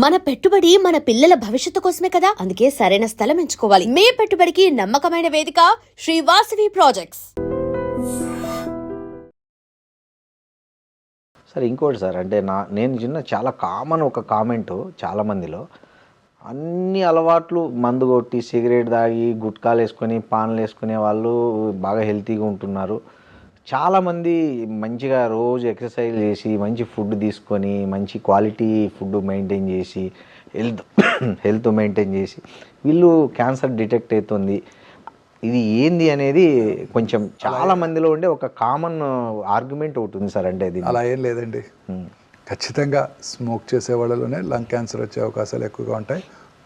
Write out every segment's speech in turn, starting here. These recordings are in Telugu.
మన పెట్టుబడి మన పిల్లల భవిష్యత్తు కోసమే కదా, అందుకే సరైన స్థలం ఎంచుకోవాలి. మీ పెట్టుబడికి నమ్మకమైన వేదిక శ్రీ వాసవి ప్రాజెక్ట్స్. సార్ ఇంకోటి సార్, అంటే నేను చిన్న చాలా కామన్ ఒక కామెంటు చాలా మందిలో, అన్ని అలవాట్లు మందు కొట్టి సిగరెట్ తాగి గుట్కాలు వేసుకొని పాన్లు వేసుకునే వాళ్ళు బాగా హెల్తీగా ఉంటున్నారు. చాలామంది మంచిగా రోజు ఎక్సర్సైజ్ చేసి మంచి ఫుడ్ తీసుకొని మంచి క్వాలిటీ ఫుడ్ మెయింటైన్ చేసి హెల్త్ మెయింటైన్ చేసి వీళ్ళు క్యాన్సర్ డిటెక్ట్ అవుతుంది. ఇది ఏంది అనేది కొంచెం చాలా మందిలో ఉండే ఒక కామన్ ఆర్గ్యుమెంట్ ఒకటి ఉంది సార్. అంటే అది అలా ఏం లేదండి. ఖచ్చితంగా స్మోక్ చేసే వాళ్ళలోనే లంగ్ క్యాన్సర్ వచ్చే అవకాశాలు ఎక్కువగా ఉంటాయి,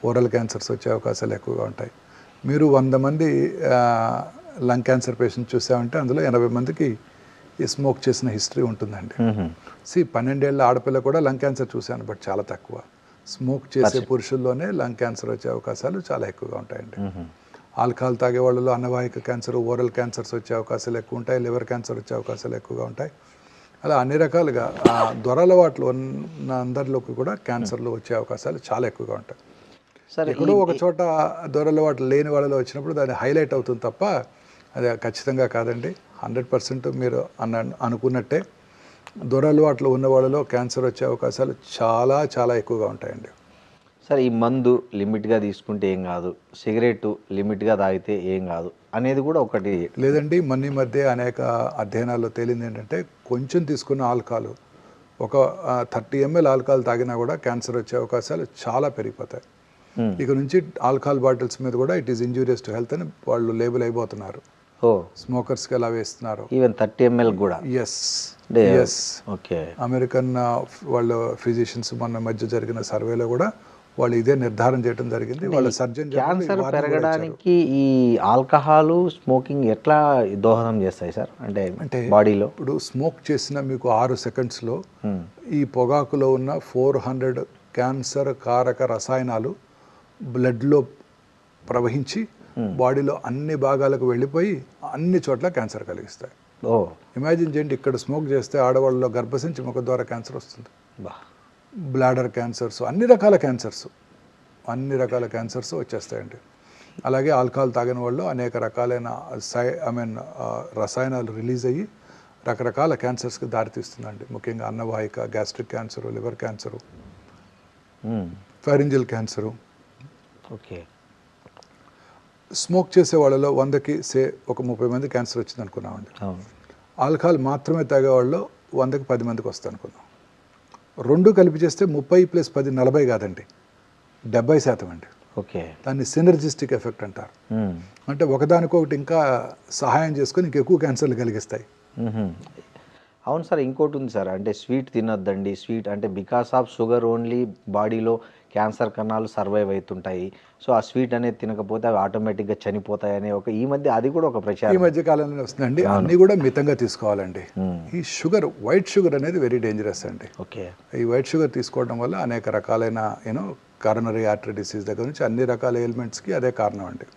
ఓరల్ క్యాన్సర్స్ వచ్చే అవకాశాలు ఎక్కువగా ఉంటాయి. మీరు 100 మంది లంగ్ క్యాన్సర్ పేషెంట్ చూసామంటే అందులో 80 మందికి ఈ స్మోక్ చేసిన హిస్టరీ ఉంటుందండి. 12 ఏళ్ళ ఆడపిల్ల కూడా లంగ్ క్యాన్సర్ చూశాను, బట్ చాలా తక్కువ. స్మోక్ చేసే పురుషుల్లోనే లంగ్ క్యాన్సర్ వచ్చే అవకాశాలు చాలా ఎక్కువగా ఉంటాయండి. ఆల్కహాల్ తాగే వాళ్ళలో అన్నవాహిక క్యాన్సర్, ఓరల్ క్యాన్సర్స్ వచ్చే అవకాశాలు ఎక్కువ ఉంటాయి, లివర్ క్యాన్సర్ వచ్చే అవకాశాలు ఎక్కువగా ఉంటాయి. అలా అన్ని రకాలుగా దొరలవాట్లు ఉన్న అందరిలోకి కూడా క్యాన్సర్లు వచ్చే అవకాశాలు చాలా ఎక్కువగా ఉంటాయి. సరే, ఎక్కడో ఒక చోట దొరలవాట్లు లేని వాళ్ళలో వచ్చినప్పుడు దాన్ని హైలైట్ అవుతుంది తప్ప అది ఖచ్చితంగా కాదండి. 100% మీరు అనుకున్నట్టే దొరలవాట్లు ఉన్న వాళ్ళలో క్యాన్సర్ వచ్చే అవకాశాలు చాలా చాలా ఎక్కువగా ఉంటాయండి. సరే, ఈ మందు లిమిట్గా తీసుకుంటే ఏం కాదు, సిగరెట్ లిమిట్గా తాగితే ఏం కాదు అనేది కూడా ఒకటి లేదండి. ఈ మధ్య అనేక అధ్యయనాల్లో తేలింది ఏంటంటే, కొంచెం తీసుకున్న ఆల్కహాల్, ఒక 30 ml ఆల్కహాల్ తాగినా కూడా క్యాన్సర్ వచ్చే అవకాశాలు చాలా పెరిగిపోతాయి. ఇక నుంచి ఆల్కహాల్ బాటిల్స్ మీద కూడా it is injurious to health అని వాళ్ళు లేబుల్ అయిపోతున్నారు. స్మోకర్స్కి ఎలా వేస్తున్నారు, ఈవెన్ 30 ml కూడా. Yes okay. అమెరికన్ వాళ్ళు ఫిజిషియన్స్ మొన్న మధ్య జరిగిన సర్వేలో కూడా వాళ్ళు ఇదే నిర్ధారణ చేయడం జరిగింది. వాళ్ళ సర్జన్ క్యాన్సర్ పెరగడానికి ఈ ఆల్కహాల్ స్మోకింగ్ ఎట్లా దోహదం చేస్తాయి సార్? అంటే బాడీలో ఇప్పుడు స్మోక్ చేసిన మీకు 6 సెకండ్స్లో ఈ పొగాకులో ఉన్న 400 క్యాన్సర్ కారక రసాయనాలు బ్లడ్లో ప్రవహించి బాడీలో అన్ని భాగాలకు వెళ్ళిపోయి అన్ని చోట్ల క్యాన్సర్ కలిగిస్తాయి. ఇమాజిన్ చేయండి, ఇక్కడ స్మోక్ చేస్తే ఆడవాళ్ళలో గర్భసంచి ముఖ ద్వారా క్యాన్సర్ వస్తుంది, బ్లాడర్ క్యాన్సర్స్, అన్ని రకాల క్యాన్సర్స్ వచ్చేస్తాయండి. అలాగే ఆల్కహాల్ తాగిన వాళ్ళు అనేక రకాలైన రసాయనాలు రిలీజ్ అయ్యి రకరకాల క్యాన్సర్స్కి దారితీస్తుందండి. ముఖ్యంగా అన్నవాహిక, gastric cancer, liver cancer, pharyngeal cancer. Okay. Smoke చేసే వాళ్ళలో 100కి ఒక 30 మంది క్యాన్సర్ వచ్చింది అనుకున్నామండి. ఆల్కహాల్ మాత్రమే తాగే వాళ్ళు 100కి 10 మందికి వస్తుంది అనుకున్నాం. రెండు కలిపి చేస్తే 30 + 10 40 కాదండి, 70% అండి. ఓకే. దాన్ని సినర్జిస్టిక్ ఎఫెక్ట్ అంటారు. అంటే ఒకదానికొకటి ఇంకా సహాయం చేసుకొని ఇంకెక్కువ క్యాన్సర్లు కలిగిస్తాయి. అవును సార్, ఇంకోటి ఉంది సార్, అంటే స్వీట్ తినొద్దండి. స్వీట్ అంటే బికాస్ ఆఫ్ షుగర్ ఓన్లీ బాడీలో క్యాన్సర్ కణాలు సర్వైవ్ అవుతుంటాయి. సో ఆ స్వీట్ అనేది తినకపోతే అవి ఆటోమేటిక్గా చనిపోతాయి అనే ఒక ఈ మధ్య అది కూడా ఒక ప్రచారం ఈ మధ్య కాలంలో వస్తుందండి. అన్నీ కూడా మితంగా తీసుకోవాలండి. ఈ షుగర్, వైట్ షుగర్ అనేది వెరీ డేంజరస్ అండి. ఓకే. ఈ వైట్ షుగర్ తీసుకోవడం వల్ల అనేక రకాలైన కారోనరీ ఆర్టరీ డిసీజ్ దగ్గర నుంచి అన్ని రకాల ఎయిల్మెంట్స్కి అదే కారణం అండి.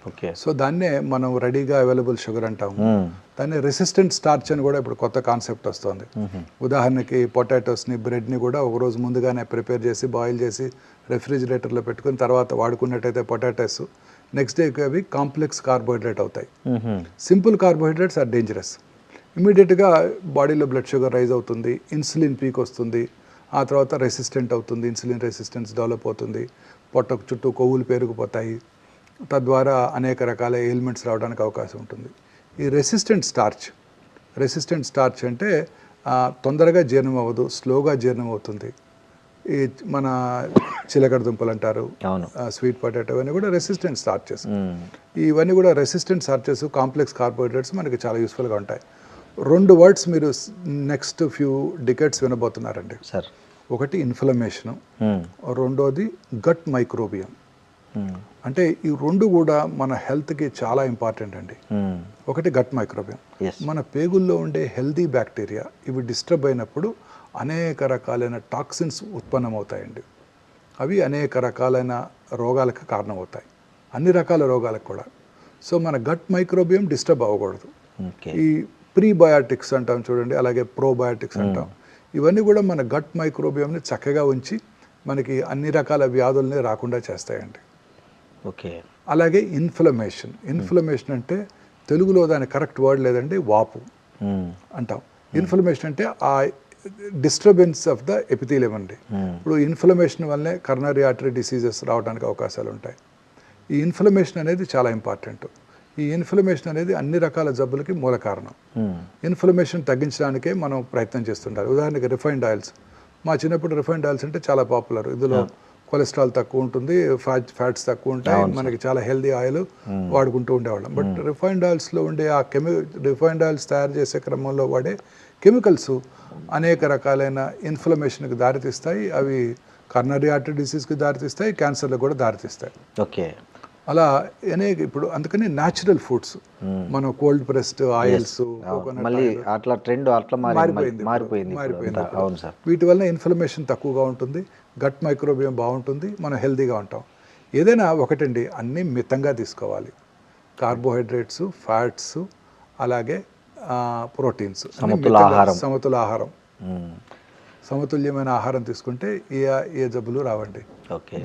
ఓకే. సో దాన్నే మనం రెడీగా అవైలబుల్ షుగర్ అంటాము. దాన్ని రెసిస్టెంట్ స్టార్చ్ అని కూడా ఇప్పుడు కొత్త కాన్సెప్ట్ వస్తుంది. ఉదాహరణకి పొటాటోస్ని, బ్రెడ్ని కూడా ఒక రోజు ముందుగానే ప్రిపేర్ చేసి బాయిల్ చేసి రెఫ్రిజిరేటర్లో పెట్టుకుని తర్వాత వాడుకున్నట్టయితే పొటాటోస్ నెక్స్ట్ డేకి అవి కాంప్లెక్స్ కార్బోహైడ్రేట్ అవుతాయి. Simple carbohydrates are dangerous. ఇమీడియట్గా బాడీలో బ్లడ్ షుగర్ రైజ్ అవుతుంది, ఇన్సులిన్ పీక్ వస్తుంది, ఆ తర్వాత రెసిస్టెంట్ అవుతుంది, ఇన్సులిన్ రెసిస్టెన్స్ డెవలప్ అవుతుంది, పొట్టకు చుట్టూ కొవ్వులు పెరిగిపోతాయి, తద్వారా అనేక రకాల ఎయిల్మెంట్స్ రావడానికి అవకాశం ఉంటుంది. ఈ రెసిస్టెంట్ స్టార్చ్ అంటే తొందరగా జీర్ణం అవ్వదు, స్లోగా జీర్ణం అవుతుంది. ఈ మన చిలకడ దుంపలు అంటారు, స్వీట్ పొటాటో, ఇవన్నీ కూడా రెసిస్టెంట్ స్టార్చెస్. ఇవన్నీ కూడా రెసిస్టెంట్ స్టార్చెస్, కాంప్లెక్స్ కార్బోహైడ్రేట్స్ మనకి చాలా యూస్ఫుల్గా ఉంటాయి. 2 వర్డ్స్ మీరు నెక్స్ట్ ఫ్యూ డికేడ్స్ వినబోతున్నారండి. సార్, ఒకటి ఇన్ఫ్లమేషను, రెండోది గట్ మైక్రోబియం. అంటే ఈ 2 కూడా మన హెల్త్కి చాలా ఇంపార్టెంట్ అండి. ఒకటి గట్ మైక్రోబియం, మన పేగుల్లో ఉండే హెల్దీ బ్యాక్టీరియా, ఇవి డిస్టర్బ్ అయినప్పుడు అనేక రకాలైన టాక్సిన్స్ ఉత్పన్నమవుతాయండి. అవి అనేక రకాలైన రోగాలకు కారణమవుతాయి, అన్ని రకాల రోగాలకు కూడా. సో మన గట్ మైక్రోబియం డిస్టర్బ్ అవ్వకూడదు. ఈ ప్రీబయాటిక్స్ అంటాం చూడండి, అలాగే ప్రోబయాటిక్స్ అంటాం, ఇవన్నీ కూడా మన గట్ మైక్రోబియంని చక్కగా ఉంచి మనకి అన్ని రకాల వ్యాధుల్ని రాకుండా చేస్తాయండి. ఓకే. అలాగే ఇన్ఫ్లమేషన్ అంటే తెలుగులో దాని కరెక్ట్ వర్డ్ లేదండి, వాపు అంటాం. ఇన్ఫ్లమేషన్ అంటే ఆ డిస్టర్బెన్స్ ఆఫ్ ద ఎపిథీలియం అండి. ఇప్పుడు ఇన్ఫ్లమేషన్ వల్లనే కరోనరీ ఆర్టరీ డిసీజెస్ రావడానికి అవకాశాలు ఉంటాయి. ఈ ఇన్ఫ్లమేషన్ అనేది చాలా ఇంపార్టెంట్. ఈ ఇన్ఫ్లమేషన్ అనేది అన్ని రకాల జబ్బులకి మూల కారణం. ఇన్ఫ్లమేషన్ తగ్గించడానికే మనం ప్రయత్నం చేస్తుంటారు. ఉదాహరణకి రిఫైన్డ్ ఆయిల్స్. మా చిన్నప్పుడు రిఫైన్డ్ ఆయిల్స్ అంటే చాలా పాపులర్. ఇందులో కొలెస్ట్రాల్ తక్కువ ఉంటుంది, ఫ్యాట్స్ తక్కువ ఉంటాయి, మనకి చాలా హెల్దీ ఆయిల్ వాడుకుంటూ ఉండేవాళ్ళం. బట్ రిఫైన్డ్ ఆయిల్స్లో ఉండే ఆ రిఫైన్డ్ ఆయిల్స్ తయారు చేసే క్రమంలో వాడే కెమికల్స్ అనేక రకాలైన ఇన్ఫ్లమేషన్కి దారితీస్తాయి. అవి కరోనరీ ఆర్టరీ డిసీజ్కి దారితీస్తాయి, క్యాన్సర్లకు కూడా దారితీస్తాయి. ఓకే. అలా అనేక ఇప్పుడు అందుకని న్యాచురల్ ఫుడ్స్, మనం కోల్డ్ ప్రెస్డ్ ఆయిల్స్, మళ్ళీ అట్లా ట్రెండ్ అట్లా మారిపోయింది. అవును సార్. వీటి వల్ల ఇన్ఫ్లమేషన్ తక్కువగా ఉంటుంది, గట్ మైక్రోబియం బాగుంటుంది, మనం హెల్తీగా ఉంటాం. ఏదైనా ఒకటండి, అన్నీ మితంగా తీసుకోవాలి. కార్బోహైడ్రేట్స్, ఫ్యాట్స్, అలాగే ప్రోటీన్స్, సమతుల ఆహారం, సమతుల్యమైన ఆహారం తీసుకుంటే ఏ జబ్బులు రావండి.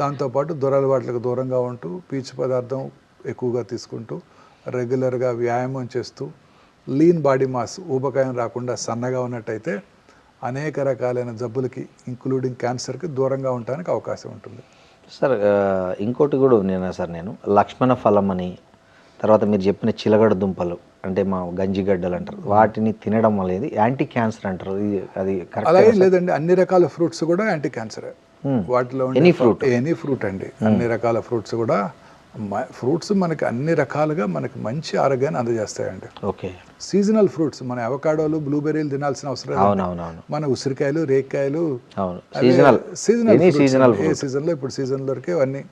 దాంతోపాటు దురలవాట్లకు దూరంగా ఉంటూ, పీచు పదార్థం ఎక్కువగా తీసుకుంటూ, రెగ్యులర్గా వ్యాయామం చేస్తూ, లీన్ బాడీ మాస్, ఊబకాయం రాకుండా సన్నగా ఉన్నట్టయితే అనేక రకాలైన జబ్బులకి ఇంక్లూడింగ్ క్యాన్సర్కి దూరంగా ఉండడానికి అవకాశం ఉంటుంది. సార్ ఇంకోటి కూడా ఉంది సార్, నేను లక్ష్మణ ఫలం అని, తర్వాత మీరు చెప్పిన చిలగడ దుంపలు అంటే మా గంజిగడ్డలు అంటారు, వాటిని తినడం అనేది యాంటీ క్యాన్సర్ అంటారు. అది అలాగే లేదండి, అన్ని రకాల ఫ్రూట్స్ కూడా యాంటీ క్యాన్సరే. వాటిలో ఎనీ ఫ్రూట్ అండి, అన్ని రకాల ఫ్రూట్స్ కూడా, ఫ్రూట్స్ మనకి అన్ని రకాలుగా మనకి మంచి ఆరోగ్యాన్ని అందజేస్తాయండి. ఓకే. సీజనల్ ఫ్రూట్స్, మన అవకాడోలు, బ్లూబెర్రీలు తినాల్సిన అవసరం లేదు. మన ఉసిరికాయలు, రేక్కాయలు సీజనల్, ఏ సీజన్లో ఇప్పుడు సీజన్ దొరికే అన్ని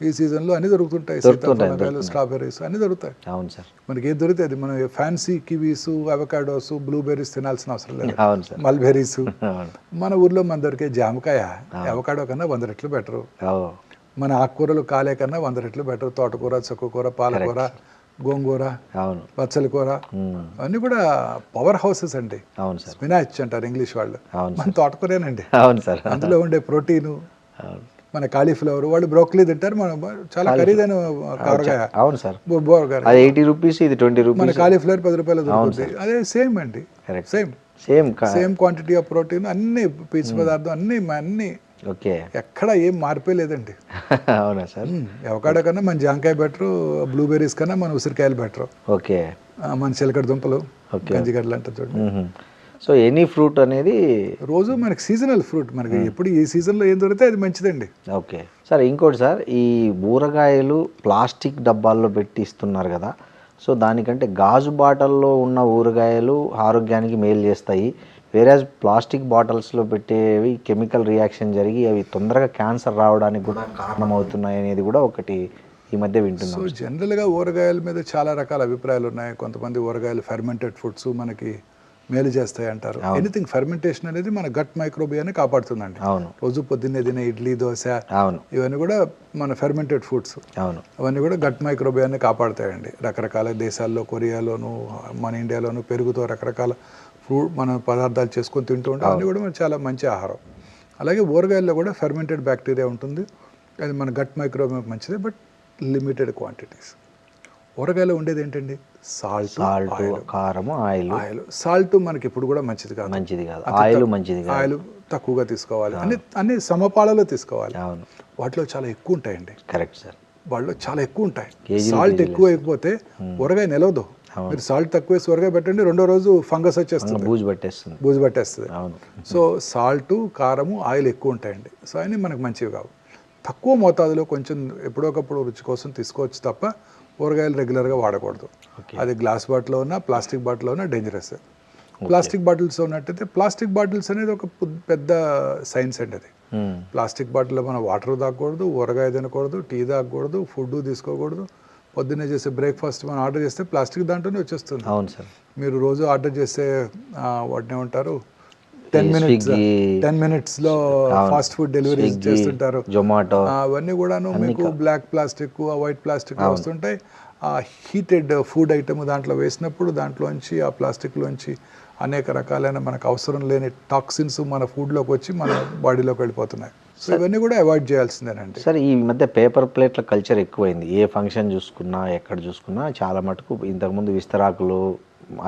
ఈ సీజన్లో అన్ని దొరుకుతుంటాయి. సీతాఫలాలు, స్ట్రాబెర్రీస్ అన్ని దొరుకుతాయి. అవును సార్. మనకి ఏది దొరికితే అది. మనం ఫ్యాన్సీ కివీస్, అవకాడోస్, బ్లూబెర్రీస్ తినాల్సిన అవసరం లేదు. మల్బెర్రీస్, మన ఊర్లో మన దొరికే జామకాయ అవకాడో కన్నా 100 రెట్లు బెటరు. మన ఆకుకూరలు కాలే కన్నా 100 రెట్లు బెటర్. తోటకూర, చుక్కకూర, పాలకూర, గోంగూర, పచ్చల కూర అన్నీ కూడా పవర్ హౌసెస్ అండి. స్పినాచ్ అంటారు ఇంగ్లీష్ వాళ్ళు, మన తోటకూరేనండి. అందులో ఉండే ప్రోటీను, మన కాలీఫ్లవర్, వాళ్ళు బ్రోకలీ తింటారు, మన చాలా ఖరీదైన కూరగాయ. అవును సార్. 80 రూపీస్, ఇది 20 రూపీస్. మన కాలీఫ్లవర్ 10 రూపాయలు దొరుకుతుంది. అదే సేమ్ అండి, సేమ్ క్వాంటిటీ ఆఫ్ ప్రోటీన్, అన్ని పీచు పదార్థం, అన్ని ఓకే. ఎక్కడ ఏం మార్పే లేదండి. అవునా సార్. అవకాడో కన్నా మన జాంకాయ బెటరు, బ్లూబెర్రీస్ కన్నా మన ఉసిరికాయలు బెటరు. ఓకే. మన చిలకడ దుంపలు, గంజిగడ్డలు అంటే చూడండి. సో ఎనీ ఫ్రూట్ అనేది రోజు మనకి సీజనల్ ఫ్రూట్, మనకి ఎప్పుడు ఈ సీజన్లో ఏం దొరికితే అది మంచిదండి. Okay sir. ఇంకోటి సార్, ఈ ఊరగాయలు ప్లాస్టిక్ డబ్బాల్లో పెట్టి ఇస్తున్నారు కదా, సో దానికంటే గాజు బాటిల్లో ఉన్న ఊరగాయలు ఆరోగ్యానికి మేలు చేస్తాయి. వేరే ప్లాస్టిక్ బాటిల్స్లో పెట్టేవి కెమికల్ రియాక్షన్ జరిగి అవి తొందరగా క్యాన్సర్ రావడానికి కూడా కారణమవుతున్నాయి అనేది కూడా ఒకటి ఈ మధ్య వింటున్నాం. సో జనరల్గా ఊరగాయల మీద చాలా రకాల అభిప్రాయాలు ఉన్నాయి. కొంతమంది ఊరగాయలు ఫెర్మెంటెడ్ ఫుడ్స్ మనకి మేలు చేస్తాయి అంటారు. ఎనీథింగ్ ఫెర్మెంటేషన్ అనేది మన గట్ మైక్రోబియాన్ని కాపాడుతుందండి. రోజు పొద్దున్నే తినే ఇడ్లీ, దోశ, ఇవన్నీ కూడా మన ఫెర్మెంటెడ్ ఫుడ్స్, అవన్నీ కూడా గట్ మైక్రోబియాన్ని కాపాడుతాయండి. రకరకాల దేశాల్లో, కొరియాలోను, మన ఇండియాలోను పెరుగుతో రకరకాల ఫ్రూట్ మన పదార్థాలు చేసుకొని తింటూ ఉంటాం. అన్నీ కూడా మనకు చాలా మంచి ఆహారం. అలాగే ఊరగాయల్లో కూడా ఫెర్మెంటెడ్ బ్యాక్టీరియా ఉంటుంది, అది మన గట్ మైక్రోబియం మంచిది, బట్ లిమిటెడ్ క్వాంటిటీస్. ఊరగాయలో ఉండేది ఏంటండి, సాల్ట్, కారం, ఆయిల్. సాల్ట్ మనకి ఇప్పుడు కూడా మంచిది కాదు. ఆయిల్ తక్కువగా తీసుకోవాలి, అన్ని సమపాలలో తీసుకోవాలి. వాటిలో చాలా ఎక్కువ ఉంటాయండి. Correct sir. వాటిలో చాలా ఎక్కువ ఉంటాయి. సాల్ట్ ఎక్కువ అయిపోతే ఊరగాయ నిలవదు. మీరు సాల్ట్ తక్కువ వేసి ఊరగాయ పెట్టండి, 2వ రోజు ఫంగస్ వచ్చేస్తుంది, బూజు పట్టేస్తుంది. సో సాల్ట్, కారము, ఆయిల్ ఎక్కువ ఉంటాయండి. సో అన్నీ మనకు మంచివి కావు. తక్కువ మోతాదులో కొంచెం ఎప్పుడోకప్పుడు రుచి కోసం తీసుకోవచ్చు తప్ప ఊరగాయలు రెగ్యులర్గా వాడకూడదు. అది గ్లాస్ బాటిల్లో ఉన్నా, ప్లాస్టిక్ బాటిల్లో ఉన్నా డేంజరస్. ప్లాస్టిక్ బాటిల్స్ ఉన్నట్టయితే, ప్లాస్టిక్ బాటిల్స్ అనేది ఒక పెద్ద సైన్స్ అండి. అది ప్లాస్టిక్ బాటిల్లో మనం వాటర్ తాగకూడదు, ఊరగాయ తినకూడదు, టీ తాగకూడదు, ఫుడ్ తీసుకోకూడదు. పొద్దున్నే చేసే బ్రేక్ఫాస్ట్ మనం ఆర్డర్ చేస్తే ప్లాస్టిక్ దాంట్లోనే వచ్చేస్తుంది. అవును సార్. మీరు రోజు ఆర్డర్ చేస్తే వాటిని ఏమంటారు, 10 minutesలో ఫాస్ట్ ఫుడ్ డెలివరీ చేస్తుంటారు, జొమాటో, అవన్నీ కూడాను మీకు బ్లాక్ ప్లాస్టిక్, వైట్ ప్లాస్టిక్ వస్తుంటాయి. ఆ హీటెడ్ ఫుడ్ ఐటమ్ దాంట్లో వేసినప్పుడు దాంట్లోంచి, ఆ ప్లాస్టిక్లోంచి అనేక రకాలైన మనకు అవసరం లేని టాక్సిన్స్ మన ఫుడ్లోకి వచ్చి మన బాడీలోకి వెళ్ళిపోతున్నాయి. సో ఇవన్నీ కూడా అవాయిడ్ చేయాల్సిందేనండి. సార్ ఈ మధ్య పేపర్ ప్లేట్ల కల్చర్ ఎక్కువైంది. ఏ ఫంక్షన్ చూసుకున్నా ఎక్కడ చూసుకున్నా చాలా మటుకు ఇంతకుముందు విస్తరాకులు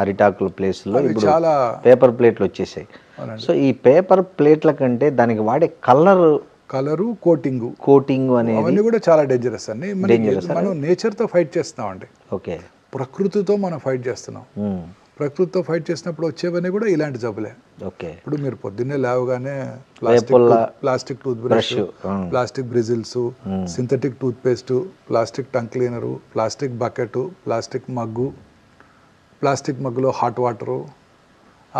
అరిటాకుల ప్లేస్లో ఇప్పుడు చాలా పేపర్ ప్లేట్లు వచ్చేసాయి. సో ఈ పేపర్ ప్లేట్ల కంటే దానికి వాడే కలరు కోటింగ్ అనేది అవన్నీ కూడా చాలా డేంజరస్ అండి. మనం నేచర్తో ఫైట్ చేస్తున్నామండి. ఓకే, ప్రకృతితో మనం ఫైట్ చేస్తున్నాం. ప్రకృతితో ఫైట్ చేసినప్పుడు వచ్చేవన్నీ కూడా ఇలాంటి జబ్బులే. ఓకే, ఇప్పుడు మీరు పొద్దున్నే లేవగానే plastic toothbrush, plastic bristles, synthetic toothpaste, plastic tongue cleaner, plastic bucket, plastic మగ్గులో హాట్ వాటరు,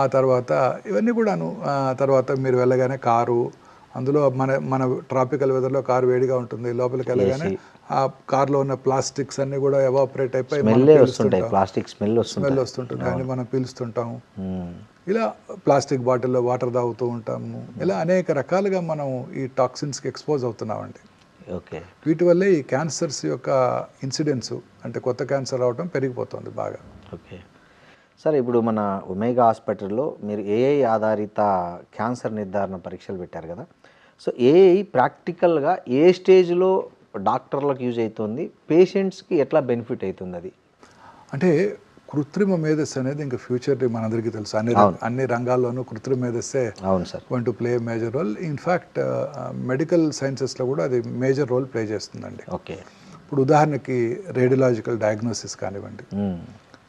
ఆ తర్వాత ఇవన్నీ కూడాను. తర్వాత మీరు వెళ్ళగానే కారు, అందులో మన ట్రాపికల్ వెదర్లో కారు వేడిగా ఉంటుంది, లోపలికి వెళ్ళగానే ఆ కార్లో ఉన్న ప్లాస్టిక్స్ అన్ని కూడా ఎవాపరేట్ అయిపోయి స్మెల్ వస్తుంటుంది, కానీ మనం పీలుస్తుంటాం. ఇలా ప్లాస్టిక్ బాటిల్లో వాటర్ తాగుతూ ఉంటాము. ఇలా అనేక రకాలుగా మనం ఈ టాక్సిన్స్కి ఎక్స్పోజ్ అవుతున్నామండి. ఓకే, వీటి వల్లే ఈ క్యాన్సర్స్ యొక్క ఇన్సిడెన్స్, అంటే కొత్త క్యాన్సర్ రావడం పెరిగిపోతుంది బాగా. ఓకే సార్, ఇప్పుడు మన ఒమేగా హాస్పిటల్లో మీరు ఏఐ ఆధారిత క్యాన్సర్ నిర్ధారణ పరీక్షలు పెట్టారు కదా. సో ఏఐ ప్రాక్టికల్గా ఏ స్టేజ్లో డాక్టర్లకు యూజ్ అవుతుంది, పేషెంట్స్కి ఎట్లా బెనిఫిట్ అవుతుంది? అది అంటే కృత్రిమ మేధస్సు అనేది ఇంకా ఫ్యూచర్ మనందరికీ తెలుసు. అన్ని రంగాల్లోనూ కృత్రిమ మేధస్సే going to play major role. In fact medical సైన్సెస్లో కూడా అది మేజర్ రోల్ ప్లే చేస్తుందండి. ఓకే, ఇప్పుడు ఉదాహరణకి రేడియలాజికల్ డయాగ్నోసిస్ కానివ్వండి,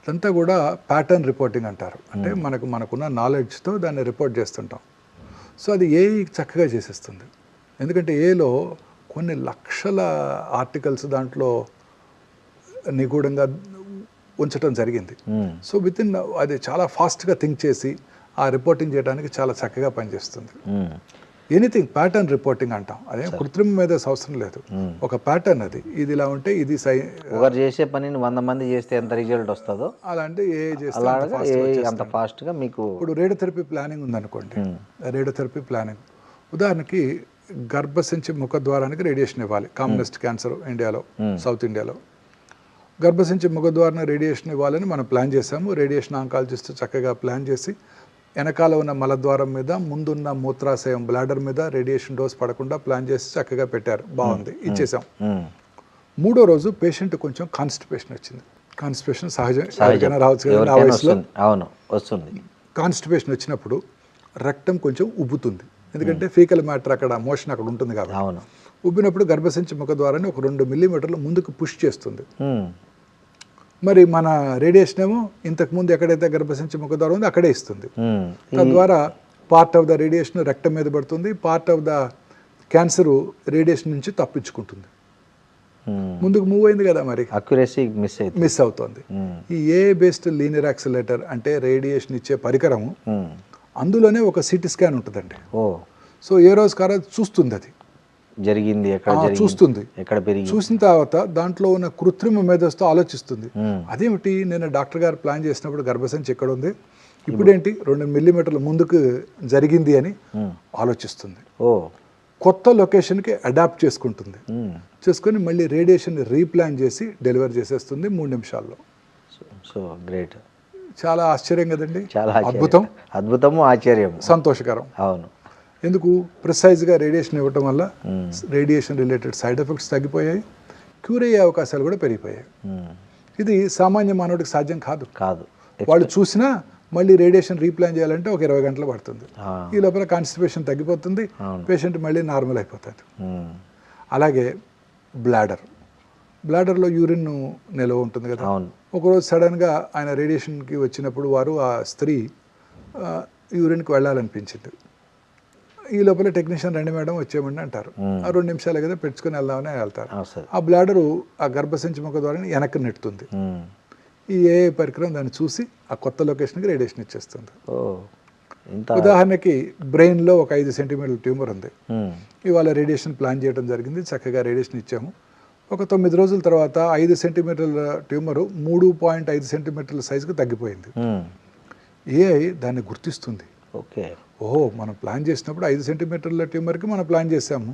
ఇదంతా కూడా ప్యాటర్న్ రిపోర్టింగ్ అంటారు. అంటే మనకున్న నాలెడ్జ్తో దాన్ని రిపోర్ట్ చేస్తుంటాం. సో అది ఏఐ చక్కగా చేసేస్తుంది. ఎందుకంటే ఏలో కొన్ని లక్షల ఆర్టికల్స్ దాంట్లో నిగూఢంగా ఉంచడం జరిగింది. సో వితిన్ అది చాలా ఫాస్ట్గా థింక్ చేసి ఆ రిపోర్టింగ్ చేయడానికి చాలా చక్కగా పనిచేస్తుంది. ఎనీథింగ్ ప్యాటర్న్ రిపోర్టింగ్ అంటాం. అదే కృత్రిమ మీద అవసరం లేదు, ఒక ప్యాటర్న్. అది ఇది ఇలా ఉంటే ఇది ఒకరు చేసే పనిని 100 మంది చేస్తే ఎంత రిజల్ట్ వస్తుందో అలాంటి ఏ అంత ఫాస్ట్గా మీకు. ఇప్పుడు రేడియోథెరపీ ప్లానింగ్ ఉందనుకోండి. రేడియోథెరపీ ప్లానింగ్ ఉదాహరణకి గర్భసంచి ముఖద్వారానికి రేడియేషన్ ఇవ్వాలి. కామనెస్ట్ క్యాన్సర్ ఇండియాలో, సౌత్ ఇండియాలో గర్భసంచి ముఖద్వారాన్ని రేడియేషన్ ఇవ్వాలని మనం ప్లాన్ చేసాము. రేడియేషన్ ఆంకాలజిస్ట్ చక్కగా ప్లాన్ చేసి వెనకాల ఉన్న మలద్వారం మీద, ముందున్న మూత్రాశయం బ్లాడర్ మీద రేడియేషన్ డోస్ పడకుండా ప్లాన్ చేసి చక్కగా పెట్టారు. బాగుంది, ఇచ్చేసాం. 3వ రోజు పేషెంట్ కొంచెం కాన్స్టిపేషన్ వచ్చింది. కాన్స్టిపేషన్ సహజంగా రావచ్చు కదా ఆ వయసులో. వస్తుంది. కాన్స్టిపేషన్ వచ్చినప్పుడు రక్తం కొంచెం ఉబ్బుతుంది. ఎందుకంటే ఫీకల్ మ్యాటర్ అక్కడ మోషన్ అక్కడ ఉంటుంది కాబట్టి. ఉబ్బినప్పుడు గర్భసంచి ముఖద్వారాన్ని ఒక 2 మిల్లీమీటర్లు ముందుకు పుష్ చేస్తుంది. మరి మన రేడియేషన్ ఏమో ఇంతకుముందు ఎక్కడైతే గర్భసంచి ముఖద్వారం ఉందో అక్కడే ఇస్తుంది. తద్వారా పార్ట్ ఆఫ్ ద రేడియేషన్ రక్తం మీద పడుతుంది, part of the cancer radiation నుంచి తప్పించుకుంటుంది. ముందుకు మూవ్ అయింది కదా, మరి అక్యురసీ మిస్ అవుతుంది. ఈ ఏఐ బేస్డ్ లీనియర్ యాక్సిలరేటర్ అంటే రేడియేషన్ ఇచ్చే పరికరము, అందులోనే ఒక సిటీ స్కాన్ ఉంటుందండి. సో ఏ రోజు కారా చూస్తుంది, అది జరిగింది చూస్తుంది. చూసిన తర్వాత దాంట్లో ఉన్న కృత్రిమ మేధస్సుతో ఆలోచిస్తుంది. అదేమిటి, నేను డాక్టర్ గారు ప్లాన్ చేసినప్పుడు గర్భసంచి ఎక్కడ ఉంది, ఇప్పుడేంటి 2 మిల్లీమీటర్ల ముందుకు జరిగింది అని ఆలోచిస్తుంది. కొత్త లొకేషన్కి అడాప్ట్ చేసుకుంటుంది. చేసుకొని మళ్ళీ రేడియేషన్ రీప్లాన్ చేసి డెలివర్ చేసేస్తుంది 3 నిమిషాల్లో. సో గ్రేట్, చాలా ఆశ్చర్యం కదండి. చాలా అద్భుతము, ఆశ్చర్యం, సంతోషకరం. అవును. ఎందుకు, ప్రిసైజ్గా రేడియేషన్ ఇవ్వటం వల్ల రేడియేషన్ రిలేటెడ్ సైడ్ ఎఫెక్ట్స్ తగ్గిపోయాయి, క్యూర్ అయ్యే అవకాశాలు కూడా పెరిగిపోయాయి. ఇది సామాన్య మానవుడికి సాధ్యం కాదు. వాళ్ళు చూసినా మళ్ళీ రేడియేషన్ రీప్లాన్ చేయాలంటే ఒక 20 గంటలు పడుతుంది. ఈ లోపల కాన్స్టిపేషన్ తగ్గిపోతుంది, పేషెంట్ మళ్ళీ నార్మల్ అయిపోతుంది. అలాగే బ్లాడర్లో యూరిన్ నిల్వ ఉంటుంది కదా. ఒకరోజు సడన్గా ఆయన రేడియేషన్కి వచ్చినప్పుడు ఆ స్త్రీ యూరిన్కి వెళ్ళాలనిపించింది. ఈ లోపల టెక్నీషియన్ రండి మేడం వచ్చేయమండి అంటారు. ఆ 2 నిమిషాలు కదా పెట్టుకుని వెళ్దామని వెళ్తారు. ఆ బ్లాడరు ఆ గర్భసంచి ముఖ ద్వారా వెనక్కి నెట్టుతుంది. ఈ ఏ పరికరం దాన్ని చూసి ఆ కొత్త లొకేషన్కి రేడియేషన్ ఇచ్చేస్తుంది. ఉదాహరణకి బ్రెయిన్లో ఒక 5 సెంటీమీటర్ల ట్యూమర్ ఉంది. ఇవాళ రేడియేషన్ ప్లాన్ చేయడం జరిగింది, చక్కగా రేడియేషన్ ఇచ్చాము. ఒక 9 రోజుల తర్వాత 5 సెంటీమీటర్ల ట్యూమరు 3.5 సెంటీమీటర్ల సైజుకి తగ్గిపోయింది. ఏఐ దాన్ని గుర్తిస్తుంది. మనం ప్లాన్ చేసినప్పుడు 5 సెంటీమీటర్ల ట్యూమర్కి మనం ప్లాన్ చేసాము,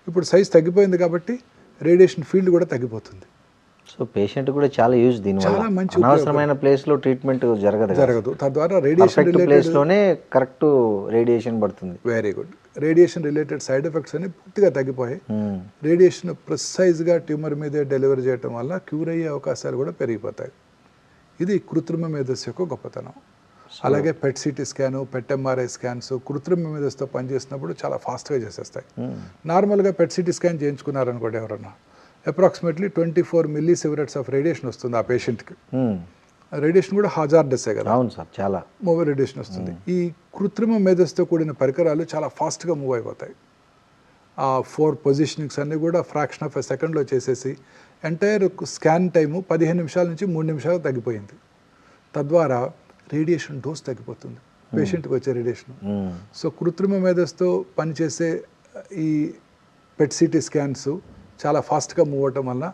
ఇప్పుడు సైజ్ తగ్గిపోయింది కాబట్టి రేడియేషన్ ఫీల్డ్ కూడా తగ్గిపోతుంది. సో సో పేషెంట్ కూడా చాలా యూజ్ దీనివల్ల. చాలా మంచి అనవసరమైన ప్లేస్లో ట్రీట్మెంట్ జరగదు. తద్వారా రేడియేషన్ పర్ఫెక్ట్ ప్లేస్లోనే కరెక్ట్ రేడియేషన్ పడుతుంది. Very good. Radiation related side effects అన్ని పూర్తిగా తగ్గిపోయాయి. రేడియేషన్ ప్రిసైజ్గా ట్యూమర్ మీదే డెలివరీ చేయడం వల్ల క్యూర్ అయ్యే అవకాశాలు కూడా పెరిగిపోతాయి. ఇది కృత్రిమ మేధస్సు యొక్క గొప్పతనం. అలాగే పెట్ సిటీ స్కాను, పెట్ ఎంఆర్ఐ స్కాన్స్ కృత్రిమ మేధస్సుతో పనిచేసినప్పుడు చాలా ఫాస్ట్గా చేసేస్తాయి. నార్మల్గా పెట్ సిటీ స్కాన్ చేయించుకున్నారనుకోండి ఎవరన్నా, అప్రాక్సిమేట్లీ 24 millisieverts ఆఫ్ రేడియేషన్ వస్తుంది ఆ పేషెంట్కి. రేడియేషన్ కూడా హజార్డస్సే కదా. అవును సార్, చాలా మూవ్ రేడియేషన్ వస్తుంది. ఈ కృత్రిమ మేధస్సుతో కూడిన పరికరాలు చాలా ఫాస్ట్గా మూవ్ అయిపోతాయి. ఆ 4 పొజిషనింగ్స్ అన్నీ కూడా ఫ్రాక్షన్ ఆఫ్ ఎ సెకండ్లో చేసేసి ఎంటైర్ స్కాన్ టైము 15 నిమిషాల నుంచి 3 నిమిషాలు తగ్గిపోయింది. తద్వారా రేడియేషన్ డోస్ తగ్గిపోతుంది, పేషెంట్కి వచ్చే రేడియేషన్. సో కృత్రిమ మేధస్సుతో పనిచేసే ఈ పెట్ సిటీ స్కాన్స్ చాలా ఫాస్ట్గా మూవ్ అవటం వల్ల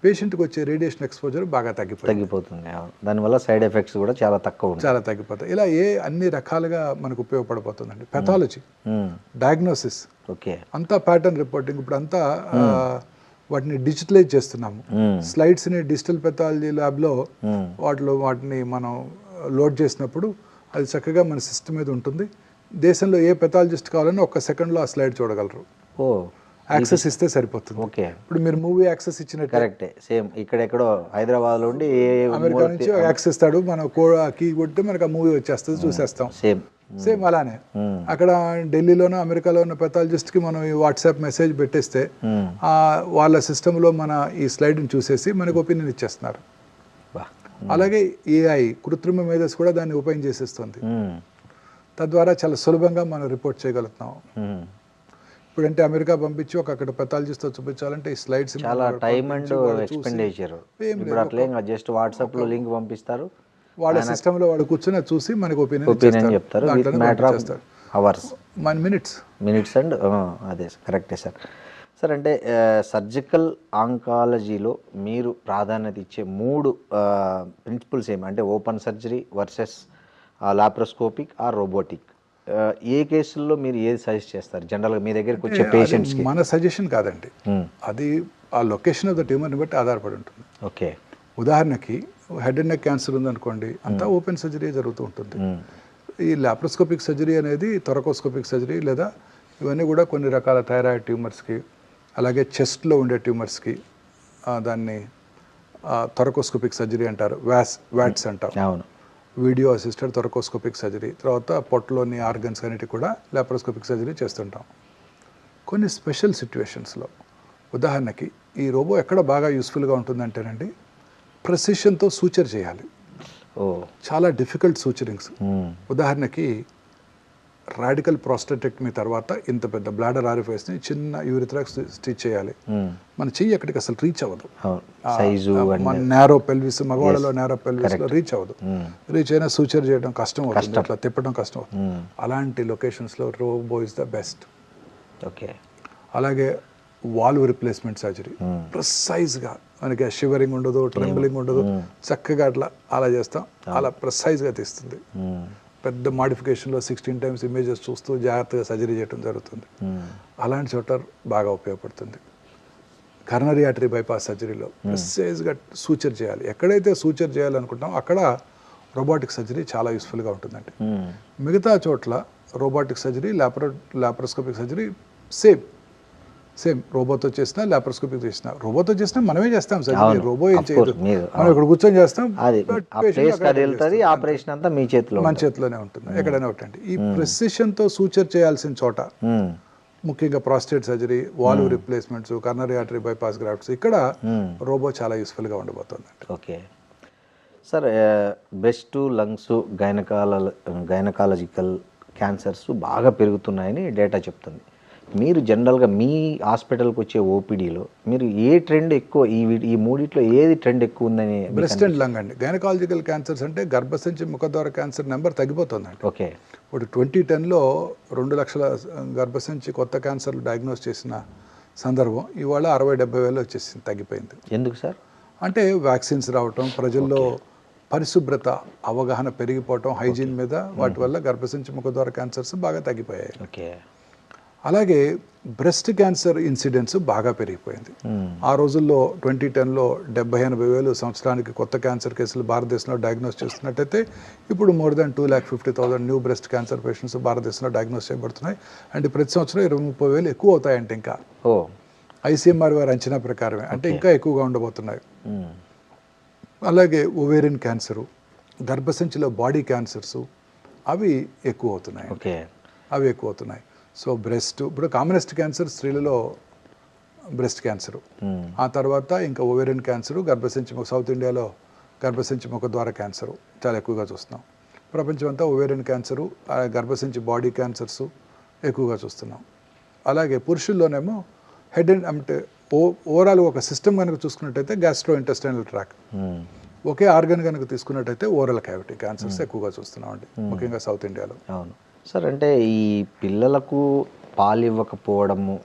పేషెంట్కి వచ్చే రేడియేషన్ ఎక్స్పోజర్ బాగా తగ్గిపోతుంది. దానివల్ల సైడ్ ఎఫెక్ట్స్ కూడా చాలా తగ్గిపోతాయి. ఇలా అన్ని రకాలుగా మనకు ఉపయోగపడిపోతుందండి. పెథాలజీ, డయాగ్నోసిస్, అంతా ప్యాటర్న్ రిపోర్టింగ్. ఇప్పుడు అంతా వాటిని డిజిటలైజ్ చేస్తున్నాము. స్లైడ్స్ని డిజిటల్ పెథాలజీ ల్యాబ్లో వాటిని మనం లోడ్ చేసినప్పుడు అది చక్కగా మన సిస్టమ్ మీద ఉంటుంది. దేశంలో ఏ పెథాలజిస్ట్ కావాలని 1 సెకండ్లో ఆ స్లైడ్ చూడగలరు. యాక్సెస్ ఇస్తే సరిపోతుంది. ఇప్పుడు మీరు మూవీ యాక్సెస్ ఇచ్చినట్టు కరెక్టే. సేమ్ ఇక్కడెక్కడో హైదరాబాద్ నుండి అమెరికా నుంచి యాక్సెస్ ఇస్తాడు, మనం కీ కొడితే మనకు ఆ మూవీ వచ్చేస్తుంది, చూసేస్తాం. సేమ్ అలానే అక్కడ ఢిల్లీలోనో అమెరికాలో ఉన్న పెథాలజిస్ట్కి మనం ఈ వాట్సాప్ మెసేజ్ పెట్టేస్తే వాళ్ళ సిస్టంలో మన ఈ స్లైడ్ని చూసేసి మనకు ఒపీనియన్ ఇచ్చేస్తున్నారు. అలాగే ఏఐ కృత్రిమ మేధస్సు కూడా దాన్ని ఉపయోగం చేసేస్తుంది. తద్వారా చాలా సులభంగా మనం రిపోర్ట్ చేయగలుగుతున్నాం. ఇప్పుడంటే అమెరికా పంపించి అక్కడ పెథాలజిస్ట్తో చూపించాలంటే ఈ స్లైడ్స్ చాలా టైం అండ్ ఎక్స్పెండిచర్. ఇప్పుడు అట్లే జస్ట్ వాట్సాప్లో లింక్ పంపిస్తారు, వాళ్ళ సిస్టంలో వాళ్ళు కూర్చొని చూసి మనకు ఒపీనియన్ చెప్తారు. అవర్స్, మినిట్స్ అండ్ అదే కరెక్టే సార్. సార్ అంటే సర్జికల్ ఆంకాలజీలో మీరు ప్రాధాన్యత ఇచ్చే 3 ప్రిన్సిపల్స్ ఏమి? అంటే open surgery versus laparoscopic or robotic. ఏ కేసుల్లో మీరు ఏది సజెస్ట్ చేస్తారు జనరల్గా మీ దగ్గరికి వచ్చే పేషెంట్స్కి? మన సజెషన్ కాదండి, అది ఆ లొకేషన్ ఆఫ్ ద ట్యూమర్ని బట్టి ఆధారపడి ఉంటుంది. ఓకే. ఉదాహరణకి హెడ్ అండ్ నెక్ క్యాన్సర్ ఉందనుకోండి, అంతా ఓపెన్ సర్జరీ జరుగుతూ ఉంటుంది. ఈ లాప్రోస్కోపిక్ సర్జరీ అనేది థొరకోస్కోపిక్ సర్జరీ, లేదా ఇవన్నీ కూడా కొన్ని రకాల థైరాయిడ్ ట్యూమర్స్కి, అలాగే చెస్ట్లో ఉండే ట్యూమర్స్కి దాన్ని థొరకోస్కోపిక్ సర్జరీ అంటారు, వ్యాట్స్ అంటారు. అవును. Video assisted thoracoscopic surgery. తర్వాత పొట్టలోని ఆర్గన్స్ అన్నిటి కూడా లాప్రోస్కోపిక్ సర్జరీ చేస్తుంటాం. కొన్ని స్పెషల్ సిచ్యువేషన్స్లో, ఉదాహరణకి ఈ రోబో ఎక్కడ బాగా యూస్ఫుల్గా ఉంటుందంటేనండి, ప్రెసిషన్తో సూచర్ చేయాలి. చాలా డిఫికల్ట్ సూచరింగ్స్. ఉదాహరణకి రాడికల్ ప్రాస్టెటెక్టమీ తర్వాత ఇంత పెద్ద బ్లాడర్ ఆరిఫైస్ని చిన్న యూరిథ్రాక్స్ స్టిచ్ చేయాలి. మన చెయ్యి అక్కడికి అసలు రీచ్ అవ్వదు. మన నేరో పెల్విస్, మగవాళ్ళలో నేరో పెల్విస్లో రీచ్ అవ్వదు. రీచ్ అయినా సూచర్ చేయడం కష్టం అవుతుంది, అట్లా తిప్పడం కష్టం అవుతుంది. అలాంటి లొకేషన్స్లో robot is the best. Okay. అలాగే వాల్వ్ రిప్లేస్మెంట్ సర్జరీ, ప్రిసైజ్గా మనకి షివరింగ్ ఉండదు, ట్రెంబలింగ్ ఉండదు, చక్కగా అలా చేస్తాం, అలా ప్రిసైజ్గా తీస్తుంది. పెద్ద మాడిఫికేషన్లో 16 times ఇమేజెస్ చూస్తూ జాగ్రత్తగా సర్జరీ చేయడం జరుగుతుంది. అలాంటి చోట బాగా ఉపయోగపడుతుంది. కర్నరీ ఆర్టరీ బైపాస్ సర్జరీలో ప్రిసైజ్గా సూచర్ చేయాలి. ఎక్కడైతే సూచర్ చేయాలనుకుంటామో అక్కడ రోబోటిక్ సర్జరీ చాలా యూస్ఫుల్గా ఉంటుందండి. మిగతా చోట్ల robotic surgery, laparoscopic surgery same రోబోతో చేసినా లాప్రోస్కోపిక్ చేసినా. రోబోతో చేసినా మనమే చేస్తాం సర్జరీ, రోబో ఏం చేయదు. మనం ఇక్కడ కూర్చొని చేస్తాం, ఆపరేషన్ అంతా మీ చేతిలో, మన చేతిలోనే ఉంటుంది. ఎక్కడైనా ఒకటండి. ఈ ప్రెసిషన్తో సూచర్ చేయాల్సిన చోట, ముఖ్యంగా prostate surgery, valve replacements, coronary artery bypass grafts, ఇక్కడ రోబో చాలా యూస్ఫుల్గా ఉండబోతుంది. Okay sir. Breast, lungs, gynaecological cancers బాగా పెరుగుతున్నాయని డేటా చెప్తుంది. మీరు జనరల్గా మీ హాస్పిటల్కి వచ్చే ఓపీడీలో మీరు ఏ ట్రెండ్ ఎక్కువ, ఈ మూడిట్లో ఏది ట్రెండ్ ఎక్కువ ఉందని? బ్రెస్ట్ అండ్ లంగ్ అండి. గైనకాలజికల్ క్యాన్సర్స్ అంటే గర్భసంచి ముఖద్వార క్యాన్సర్ నెంబర్ తగ్గిపోతుందండి. ఓకే. ఇప్పుడు 2010లో 2 లక్షల గర్భసంచి కొత్త క్యాన్సర్లు డయాగ్నోస్ చేసిన సందర్భం ఇవాళ 60-70 వేలు వచ్చేసింది, తగ్గిపోయింది. ఎందుకు సార్? అంటే వ్యాక్సిన్స్ రావటం, ప్రజల్లో పరిశుభ్రత అవగాహన పెరిగిపోవటం, హైజీన్ మీద, వాటి వల్ల గర్భసంచి ముఖద్వార క్యాన్సర్స్ బాగా తగ్గిపోయాయి. ఓకే. అలాగే బ్రెస్ట్ క్యాన్సర్ ఇన్సిడెన్స్ బాగా పెరిగిపోయింది. ఆ రోజుల్లో 2010లో 70-80 వేలు సంవత్సరానికి కొత్త క్యాన్సర్ కేసులు భారతదేశంలో డయాగ్నోస్ చేస్తున్నట్టయితే ఇప్పుడు more than 2,50,000 new breast cancer patients భారతదేశంలో డయాగ్నోస్ చేయబడుతున్నాయి. అంటే ప్రతి సంవత్సరం 20-30 వేలు ఎక్కువ అవుతాయంటే ఇంకా ICMR వారి అంచనా ప్రకారమే, అంటే ఇంకా ఎక్కువగా ఉండబోతున్నాయి. అలాగే ఓవేరియన్ క్యాన్సరు, గర్భసంచిలో బాడీ క్యాన్సర్స్ అవి ఎక్కువ అవుతున్నాయి. సో బ్రెస్ట్, ఇప్పుడు కామనెస్ట్ క్యాన్సర్ స్త్రీలలో బ్రెస్ట్ క్యాన్సరు, ఆ తర్వాత ఇంకా ఓవేరియన్ క్యాన్సరు, గర్భసంచి సౌత్ ఇండియాలో గర్భసంచి ముఖ ద్వార క్యాన్సరు చాలా ఎక్కువగా చూస్తున్నాం. ప్రపంచం అంతా ఓవేరియన్ క్యాన్సరు, గర్భసంచి బాడీ క్యాన్సర్స్ ఎక్కువగా చూస్తున్నాం. అలాగే పురుషుల్లోనేమో హెడ్ అండ్ అంటే ఓవరాల్ ఒక సిస్టమ్ కనుక చూసుకున్నట్టయితే గ్యాస్ట్రో ఇంటెస్టైనల్ ట్రాక్, ఒకే ఆర్గన్ కనుక తీసుకున్నట్టయితే ఓరల్ క్యావిటీ క్యాన్సర్స్ ఎక్కువగా చూస్తున్నాం అండి, ముఖ్యంగా సౌత్ ఇండియాలో. అవును సార్. అంటే ఈ పిల్లలకు పాలు ఇవ్వకపోవడము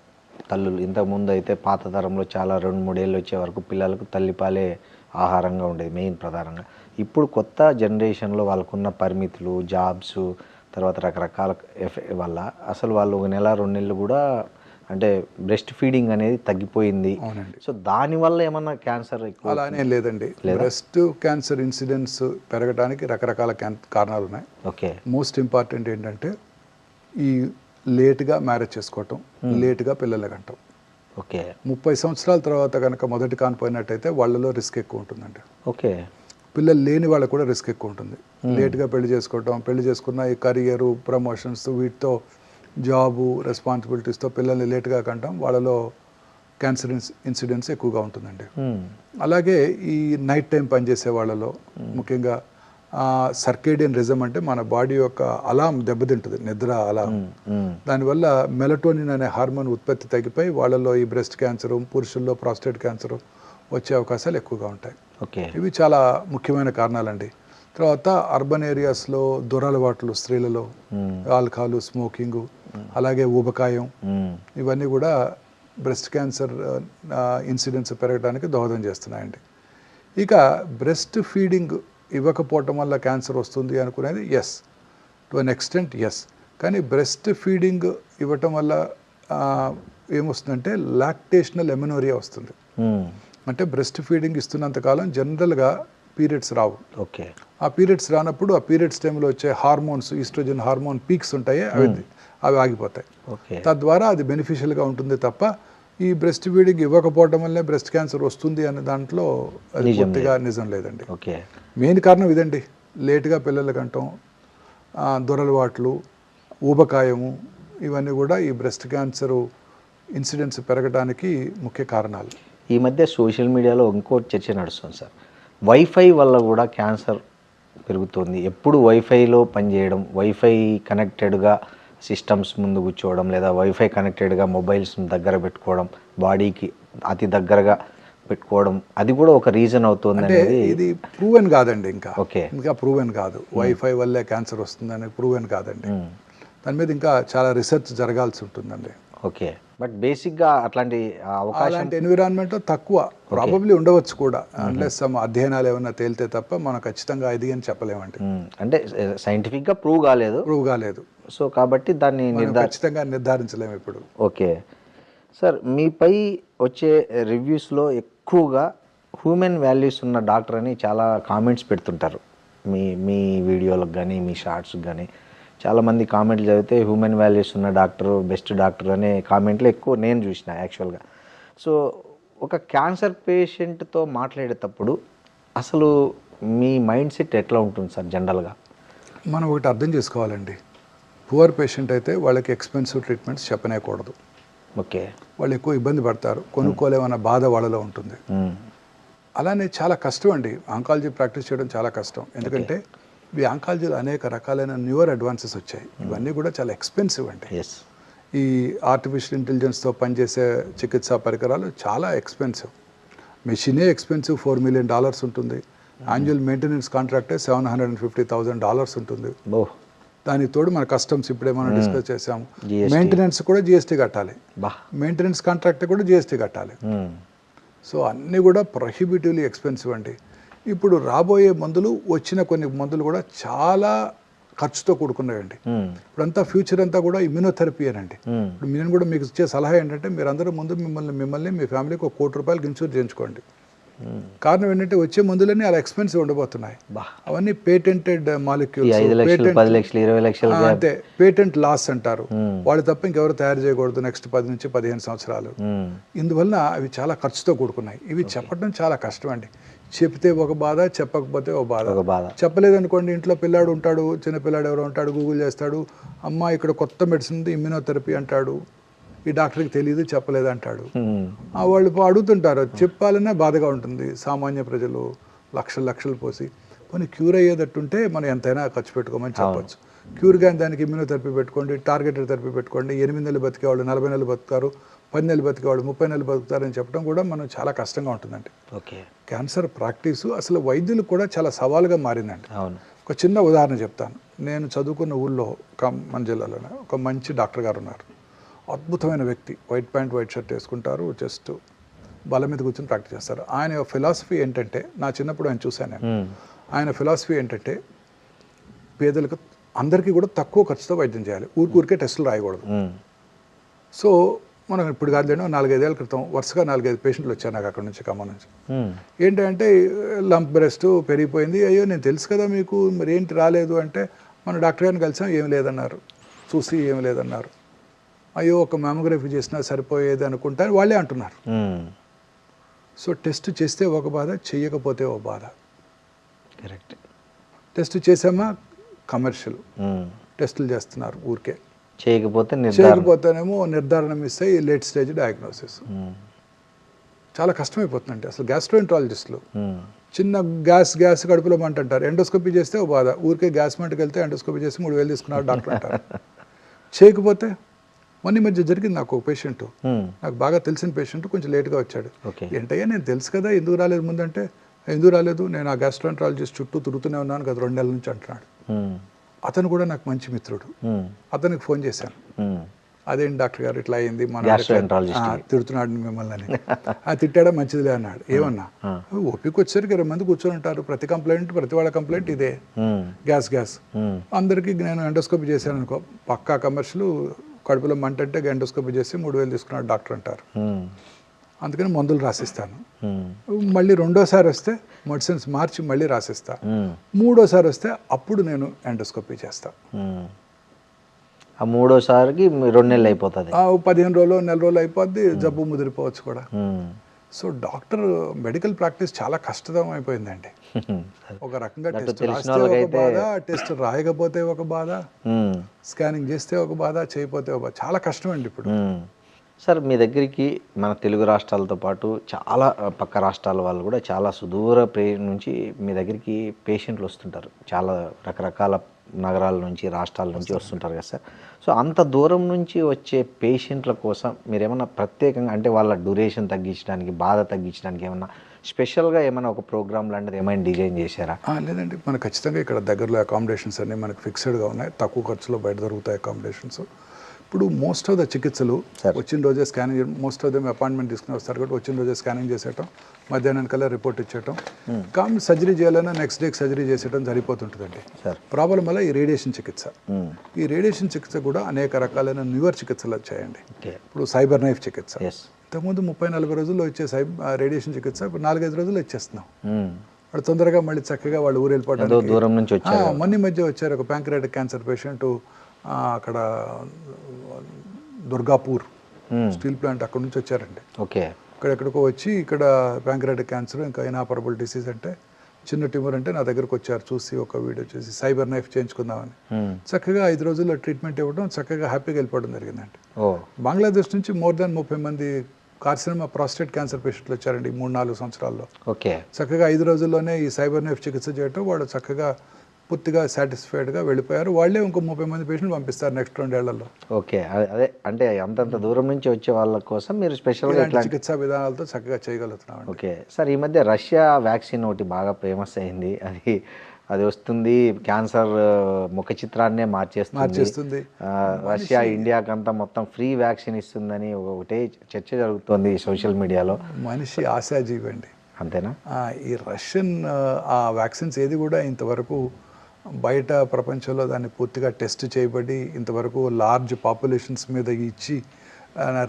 తల్లులు, ఇంతకుముందు అయితే పాత తరంలో చాలా 2-3 ఏళ్ళు వచ్చే వరకు పిల్లలకు తల్లిపాలే ఆహారంగా ఉండేది మెయిన్ ప్రధానంగా. ఇప్పుడు కొత్త జనరేషన్లో వాళ్ళకున్న పరిమితులు, జాబ్స్, తర్వాత రకరకాల వల్ల అసలు వాళ్ళు 1 నెల 2 నెలలు కూడా అంటే బ్రెస్ట్ ఫీడింగ్ అనేది తగ్గిపోయింది. సో దానివల్ల ఏమన్నా క్యాన్సర్ ఎక్కువ? అలానే లేదండి, బ్రెస్ట్ క్యాన్సర్ ఇన్సిడెన్స్ పెరగడానికి రకరకాల కారణాలు ఉన్నాయి. ఓకే. మోస్ట్ ఇంపార్టెంట్ ఏంటంటే ఈ లేట్గా మ్యారేజ్ చేసుకోవటం, లేట్గా పిల్లలు కంటాం. ఓకే. 30 సంవత్సరాల తర్వాత కనుక మొదటి కానిపోయినట్టయితే వాళ్ళలో రిస్క్ ఎక్కువ ఉంటుందండి. ఓకే. పిల్లలు లేని వాళ్ళకు కూడా రిస్క్ ఎక్కువ ఉంటుంది. లేట్గా పెళ్లి చేసుకోవటం, పెళ్లి చేసుకున్న ఈ కెరియరు, ప్రమోషన్స్, వీటితో జాబు, రెస్పాన్సిబిలిటీస్తో పిల్లల్ని లేట్గా కంటాం, వాళ్ళలో క్యాన్సర్ ఇన్సిడెన్స్ ఎక్కువగా ఉంటుందండి. అలాగే ఈ నైట్ టైం పనిచేసే వాళ్ళలో ముఖ్యంగా సర్కేడియన్ రిజం అంటే మన బాడీ యొక్క అలాం దెబ్బతింటుంది, నిద్ర అలాం. దానివల్ల మెలటోనిన్ అనే హార్మోన్ ఉత్పత్తి తగ్గిపోయి వాళ్ళలో ఈ బ్రెస్ట్ క్యాన్సరు, పురుషుల్లో ప్రాస్టేట్ క్యాన్సరు వచ్చే అవకాశాలు ఎక్కువగా ఉంటాయి. ఇవి చాలా ముఖ్యమైన కారణాలండి. తర్వాత అర్బన్ ఏరియాస్లో దురలవాట్లు స్త్రీలలో, ఆల్కహాల్, స్మోకింగ్, అలాగే ఊబకాయం, ఇవన్నీ కూడా బ్రెస్ట్ క్యాన్సర్ ఇన్సిడెన్స్ పెరగడానికి దోహదం చేస్తున్నాయండి. ఇక బ్రెస్ట్ ఫీడింగ్ ఇవ్వకపోవటం వల్ల క్యాన్సర్ వస్తుంది అనుకునేది yes, to an extent yes. కానీ బ్రెస్ట్ ఫీడింగ్ ఇవ్వటం వల్ల ఏమొస్తుందంటే లాక్టేషనల్ ఎమినోరియా వస్తుంది. అంటే బ్రెస్ట్ ఫీడింగ్ ఇస్తున్నంతకాలం జనరల్గా పీరియడ్స్ రావు. ఓకే. ఆ పీరియడ్స్ రానప్పుడు ఆ పీరియడ్స్ టైంలో వచ్చే హార్మోన్స్, ఈస్ట్రోజన్ హార్మోన్ పీక్స్ ఉంటాయి, అవి ఆగిపోతాయి. తద్వారా అది బెనిఫిషియల్గా ఉంటుంది తప్ప ఈ బ్రెస్ట్ ఫీడింగ్ ఇవ్వకపోవడం వల్లే బ్రెస్ట్ క్యాన్సర్ వస్తుంది అనే దాంట్లో అది పూర్తిగా నిజం లేదండి. మెయిన్ కారణం ఇదండి, లేటుగా పిల్లల కంటాం, దొరలవాట్లు, ఊబకాయము, ఇవన్నీ కూడా ఈ బ్రెస్ట్ క్యాన్సర్ ఇన్సిడెన్స్ పెరగడానికి ముఖ్య కారణాలు. ఈ మధ్య సోషల్ మీడియాలో ఇంకో చర్చ నడుస్తుంది సార్, వైఫై వల్ల కూడా క్యాన్సర్ పెరుగుతుంది. ఎప్పుడు వైఫైలో పనిచేయడం, వైఫై కనెక్టెడ్గా సిస్టమ్స్ ముందు కూర్చోవడం, లేదా వైఫై కనెక్టెడ్గా మొబైల్స్ దగ్గర పెట్టుకోవడం, బాడీకి అతి దగ్గరగా పెట్టుకోవడం, అది కూడా ఒక రీజన్ అవుతుంది అనేది. ఇది ప్రూవెన్ కాదండి, ఇంకా ప్రూవెన్ కాదు. వైఫై వల్లే క్యాన్సర్ వస్తుందని ప్రూవెన్ కాదండి. దాని మీద ఇంకా చాలా రీసెర్చ్ జరగాల్సి ఉంటుందండి. ఓకే. బట్ బేసిక్గా అట్లాంటి ఎన్విరాన్మెంట్ తక్కువ ప్రాబబ్లీ ఉండవచ్చు కూడా, అన్లెస్ సమ్ అధ్యయనాలు ఏమైనా తేలితే తప్ప మనం ఖచ్చితంగా ఇది అని చెప్పలేమండి. అంటే సైంటిఫిక్గా ప్రూవ్ కాలేదు. సో కాబట్టి దాన్ని ఖచ్చితంగా నిర్ధారించలేము ఇప్పుడు. ఓకే సార్, మీపై వచ్చే రివ్యూస్లో ఎక్కువగా హ్యూమన్ వాల్యూస్ ఉన్న డాక్టర్ అని చాలా కామెంట్స్ పెడుతుంటారు. మీ వీడియోలకు కానీ మీ షార్ట్స్కి కానీ చాలామంది కామెంట్లు చదివితే హ్యూమన్ వాల్యూస్ ఉన్న డాక్టర్, బెస్ట్ డాక్టర్ అనే కామెంట్లు ఎక్కువ నేను చూసిన యాక్చువల్గా. సో ఒక క్యాన్సర్ పేషెంట్తో మాట్లాడేటప్పుడు అసలు మీ మైండ్ సెట్ ఎట్లా ఉంటుంది సార్ జనరల్గా? మనం ఒకటి అర్థం చేసుకోవాలండి, పువర్ పేషెంట్ అయితే వాళ్ళకి ఎక్స్పెన్సివ్ ట్రీట్మెంట్స్ చెప్పనేకూడదు. ఓకే. వాళ్ళు ఎక్కువ ఇబ్బంది పడతారు, కొనుక్కోలేమన్న బాధ వాళ్ళలో ఉంటుంది. అలానే చాలా కష్టం అండి ఆంకాలజీ ప్రాక్టీస్ చేయడం, చాలా కష్టం. ఎందుకంటే ఈ ఆంకాలజీలో అనేక రకాలైన న్యూయర్ అడ్వాన్సెస్ వచ్చాయి. ఇవన్నీ కూడా చాలా ఎక్స్పెన్సివ్ అండి. ఈ ఆర్టిఫిషియల్ ఇంటెలిజెన్స్తో పనిచేసే చికిత్సా పరికరాలు చాలా ఎక్స్పెన్సివ్. మెషినే ఎక్స్పెన్సివ్, $4 million ఉంటుంది. యాన్యువల్ మెయింటెనెన్స్ కాంట్రాక్టే $750,000 ఉంటుంది. దానికి తోడు మన కస్టమ్స్ ఇప్పుడే మనం డిస్కస్ చేసాము, మెయింటెనెన్స్ కూడా GST కట్టాలి, మెయింటెనెన్స్ కాంట్రాక్ట్ కూడా GST కట్టాలి. సో అన్నీ కూడా ప్రొహిబిటివ్లీ ఎక్స్పెన్సివ్ అండి. ఇప్పుడు రాబోయే మందులు, వచ్చిన కొన్ని మందులు కూడా చాలా ఖర్చుతో కూడుకున్నవండి. ఇప్పుడంతా ఫ్యూచర్ అంతా కూడా ఇమ్యూనోథెరపీ అనండి. ఇప్పుడు నేను కూడా మీకు ఇచ్చే సలహా ఏంటంటే మీరు అందరూ ముందు మిమ్మల్ని మీ ఫ్యామిలీకి ₹1 కోటి ఇన్సూర్ చేయించుకోండి. కారణం ఏంటంటే వచ్చే మందులన్నీ అలా ఎక్స్పెన్సివ్ ఉండబోతున్నాయి. అవన్నీ పేటెంటెడ్ మాలిక్యూల్స్, 5 లక్షలు 10 లక్షలు 20 లక్షలు అంతే పేటెంట్ లాస్ అంటారు. వాళ్ళు తప్ప ఇంకెవరు తయారు చేయకూడదు నెక్స్ట్ 10 నుంచి 15 సంవత్సరాలు. ఇందువల్ల అవి చాలా ఖర్చుతో కూడుకున్నాయి. ఇవి చెప్పడం చాలా కష్టం అండి. చెప్తే ఒక బాధ, చెప్పకపోతే ఒక బాధ. చెప్పలేదనుకోండి, ఇంట్లో పిల్లాడు ఉంటాడు, చిన్న పిల్లాడు ఎవరో ఉంటాడు, గూగుల్ చేస్తాడు, అమ్మ ఇక్కడ కొత్త మెడిసిన్ ఉంది ఇమ్యూనోథెరపీ అంటాడు, ఈ డాక్టర్కి తెలియదు చెప్పలేదు అంటాడు. వాళ్ళు అడుగుతుంటారు, చెప్పాలన్నా బాధగా ఉంటుంది. సామాన్య ప్రజలు లక్షలు పోసి కొన్ని క్యూర్ అయ్యేటట్టుంటే మనం ఎంతైనా ఖర్చు పెట్టుకోమని చెప్పొచ్చు. క్యూర్ కానీ దానికి ఇమ్యూనోథెరపీ పెట్టుకోండి, టార్గెటెడ్ థెరపీ పెట్టుకోండి, 8 నెలలు బతికేవాళ్ళు 40 నెలలు బతుకుతారు, 10 నెలలు బతికేవాళ్ళు 30 నెలలు బతుకుతారని చెప్పడం కూడా మనం చాలా కష్టంగా ఉంటుందండి. ఓకే, క్యాన్సర్ ప్రాక్టీసు అసలు వైద్యులకు కూడా చాలా సవాలుగా మారిందండి. అవును. ఒక చిన్న ఉదాహరణ చెప్తాను. నేను చదువుకున్న ఊళ్ళో మన జిల్లాలోనే ఒక మంచి డాక్టర్ గారు ఉన్నారు. అద్భుతమైన వ్యక్తి, వైట్ ప్యాంట్ వైట్ షర్ట్ వేసుకుంటారు, జస్ట్ బల మీద కూర్చొని ప్రాక్టీస్ చేస్తారు. ఆయన ఫిలాసఫీ ఏంటంటే, నా చిన్నప్పుడు ఆయన చూశాను నేను, ఆయన ఫిలాసఫీ ఏంటంటే పేదలకు అందరికీ కూడా తక్కువ ఖర్చుతో వైద్యం చేయాలి, ఊరికే టెస్టులు రాయకూడదు. సో మనం ఇప్పుడు కాదులేండి, 4-5 ఏళ్ళ క్రితం వరుసగా 4-5 పేషెంట్లు వచ్చారు నాకు అక్కడ నుంచి, ఖమ్మం నుంచి. ఏంటంటే లంప్ బ్రెస్ట్ పెరిగిపోయింది, అయ్యో నేను తెలుసు కదా మీకు, మరి ఏంటి రాలేదు అంటే, మన డాక్టర్ గారిని కలిసాం, ఏం లేదన్నారు, చూసి ఏం లేదన్నారు. అయ్యో ఒక మ్యామోగ్రఫీ చేసినా సరిపోయేది అనుకుంటా వాళ్ళే అంటున్నారు. సో టెస్ట్ చేస్తే ఒక బాధ, చెయ్యకపోతే ఒక బాధ. కరెక్ట్. టెస్ట్ చేసామా కమర్షియల్ టెస్టులు చేస్తున్నారు, ఊరికే చేయకపోతేనేమో నిర్ధారణ మిస్ అయ్యి లేట్ స్టేజ్ డయాగ్నోసిస్. చాలా కష్టమైపోతుందండి అసలు. గ్యాస్ట్రోఎంట్రాలజిస్టులు చిన్న గ్యాస్ కడుపులో మంట అంటారు, ఎండోస్కోపీ చేస్తే ఒక బాధ, ఊరికే గ్యాస్ మంటకి వెళ్తే ఎండోస్కోపీ చేసి 3,000 తీసుకున్నారు డాక్టర్ అంటారు. చేయకపోతే మొన్న మధ్య జరిగింది నాకు ఒక పేషెంట్, నాకు బాగా తెలిసిన పేషెంట్, కొంచెం లేట్గా వచ్చాడు. ఏంటయ్యా నేను తెలుసు కదా, ఎందుకు రాలేదు ముందంటే, ఎందుకు రాలేదు, నేను ఆ గ్యాస్ట్రోఎంట్రాలజిస్ట్ చుట్టూ తిరుగుతూనే ఉన్నాను కదా 2 నెలల నుంచి అంటున్నాడు. అతను కూడా నాకు మంచి మిత్రుడు. అతనికి ఫోన్ చేశాను, అదేంటి డాక్టర్ గారు ఇట్లా అయింది, మన తిడుతున్నాడు మిమ్మల్ని అని. తిట్టాడా, మంచిదిలే అన్నాడు. ఏమన్నా, ఓపిక వచ్చేసరికి 20 మంది కూర్చొని ఉంటారు, ప్రతి వాళ్ళ కంప్లైంట్ ఇదే, గ్యాస్. అందరికీ నేను ఎండోస్కోపీ చేశాను అనుకో, పక్కా కమర్షియల్, కడుపులో మంట అంటే ఎండోస్కోపీ చేసి 3,000 తీసుకున్నాడు డాక్టర్ అంటారు. అందుకని మందులు రాసిస్తాను. మళ్ళీ రెండోసారి వస్తే మెడిసిన్స్ మార్చి మళ్ళీ రాసిస్తా. మూడోసారి వస్తే అప్పుడు నేను ఎండోస్కోపీ చేస్తా. ఆ మూడోసారికి 2 నెలలు అయిపోతుంది, 15 రోజులు, నెల రోజులు అయిపోద్ది, జబ్బు ముదిరిపోవచ్చు కూడా. సో డాక్టర్ మెడికల్ ప్రాక్టీస్ చాలా కష్టతరం అయిపోయిందండి. ఒక రకంగా టెస్ట్ రాస్తే ఒక బాధ, టెస్ట్ రాయకపోతే ఒక బాధ, స్కానింగ్ చేస్తే ఒక బాధ, చేయకపోతే ఒక బాధ, చాలా కష్టం అండి ఇప్పుడు. సార్ మీ దగ్గరికి మన తెలుగు రాష్ట్రాలతో పాటు చాలా పక్క రాష్ట్రాల వాళ్ళు కూడా చాలా సుదూర నుంచి మీ దగ్గరికి పేషెంట్లు వస్తుంటారు, చాలా రకరకాల నగరాల నుంచి రాష్ట్రాల నుంచి వస్తుంటారు కదా సార్. సో అంత దూరం నుంచి వచ్చే పేషెంట్ల కోసం మీరు ఏమన్నా ప్రత్యేకంగా, అంటే వాళ్ళ డ్యూరేషన్ తగ్గించడానికి, బాధ తగ్గించడానికి ఏమన్నా స్పెషల్గా ఏమైనా ఒక ప్రోగ్రామ్ లాంటిది ఏమైనా డిజైన్ చేశారా? లేదండి, మనకు ఖచ్చితంగా ఇక్కడ దగ్గరలో అకామిడేషన్స్ అన్నీ మనకు ఫిక్స్డ్గా ఉన్నాయి, తక్కువ ఖర్చులో బయట దొరుకుతాయి అకామిడేషన్స్. ఇప్పుడు మోస్ట్ ఆఫ్ ద చికిత్సలు వచ్చిన రోజే scanning, most of them appointment తీసుకుని వస్తారు కాబట్టి వచ్చిన రోజే స్కానింగ్ చేసేయటం, మధ్యాహ్నానికల్లా రిపోర్ట్ ఇచ్చేయటం, కానీ సర్జరీ చేయాలన్నా నెక్స్ట్ డేకి సర్జరీ చేసేయడం సరిపోతుంటుందండి. ప్రాబ్లం వల్ల ఈ రేడియేషన్ చికిత్స, ఈ రేడియేషన్ చికిత్స కూడా అనేక రకాలైన న్యూవర్ చికిత్సలు వచ్చాయండి. ఇప్పుడు సైబర్ నైఫ్ చికిత్స, ఇంతకుముందు 30-40 రోజుల్లో వచ్చే రేడియేషన్ చికిత్స ఇప్పుడు 4-5 రోజుల్లో ఇచ్చేస్తున్నాం. వాడు తొందరగా మళ్ళీ చక్కగా వాళ్ళు ఊరు వెళ్ళిపోవడానికి దూరం నుంచి వచ్చారు. మొన్న మధ్య వచ్చారు ఒక ప్యాంక్రియాటిక్ క్యాన్సర్ పేషెంట్, అక్కడ దుర్గాపూర్ స్టీల్ ప్లాంట్ అక్కడ నుంచి వచ్చారండి. ఓకే, ఇక్కడెక్కడికో వచ్చి ఇక్కడ ప్యాంక్రియాటిక్ క్యాన్సర్, ఇంకా ఇనాపరబుల్ డిసీజ్ అంటే చిన్న ట్యూమర్ అంటే నా దగ్గరకు వచ్చారు, చూసి ఒక వీడియో చేసి సైబర్ నైఫ్ చేయించుకుందామని చక్కగా 5 రోజుల్లో ట్రీట్మెంట్ ఇవ్వడం, చక్కగా హ్యాపీగా వెళ్ళిపోవడం జరిగిందండి. బంగ్లాదేశ్ నుంచి మోర్ దాన్ 30 మంది కార్సినోమా ప్రాస్టేట్ క్యాన్సర్ పేషెంట్లు వచ్చారండి 3-4 సంవత్సరాల్లో. ఓకే, చక్కగా 5 రోజుల్లోనే ఈ సైబర్ నైఫ్ చికిత్స చేయటం, వాళ్ళు చక్కగా పూర్తిగా సాటిస్ఫైడ్గా వెళ్ళిపోయారు. వాళ్ళే ఇంకో 30 మంది పేషెంట్లు పంపిస్తారు నెక్స్ట్ 2 ఏళ్లలో. ఓకే, అదే అంటే అంతంత దూరం నుంచి వచ్చే వాళ్ళ కోసం మీరు స్పెషల్గా చికిత్సా విధానాలతో చక్కగా చేయగలుగుతున్నాం. ఓకే సార్, ఈ మధ్య రష్యా వ్యాక్సిన్ ఒకటి బాగా ఫేమస్ అయింది, అది వస్తుంది, క్యాన్సర్ ముఖ చిత్రాన్నే మార్చేస్తుంది. రష్యా ఇండియాకంతా మొత్తం ఫ్రీ వ్యాక్సిన్ ఇస్తుందని ఒకటే చర్చ జరుగుతుంది సోషల్ మీడియాలో. మనిషి ఆశాజీవి అండి, అంతేనా? ఈ రష్యన్ ఆ వ్యాక్సిన్స్ ఏది కూడా ఇంతవరకు బయట ప్రపంచంలో దాన్ని పూర్తిగా టెస్ట్ చేయబడి ఇంతవరకు లార్జ్ పాపులేషన్స్ మీద ఇచ్చి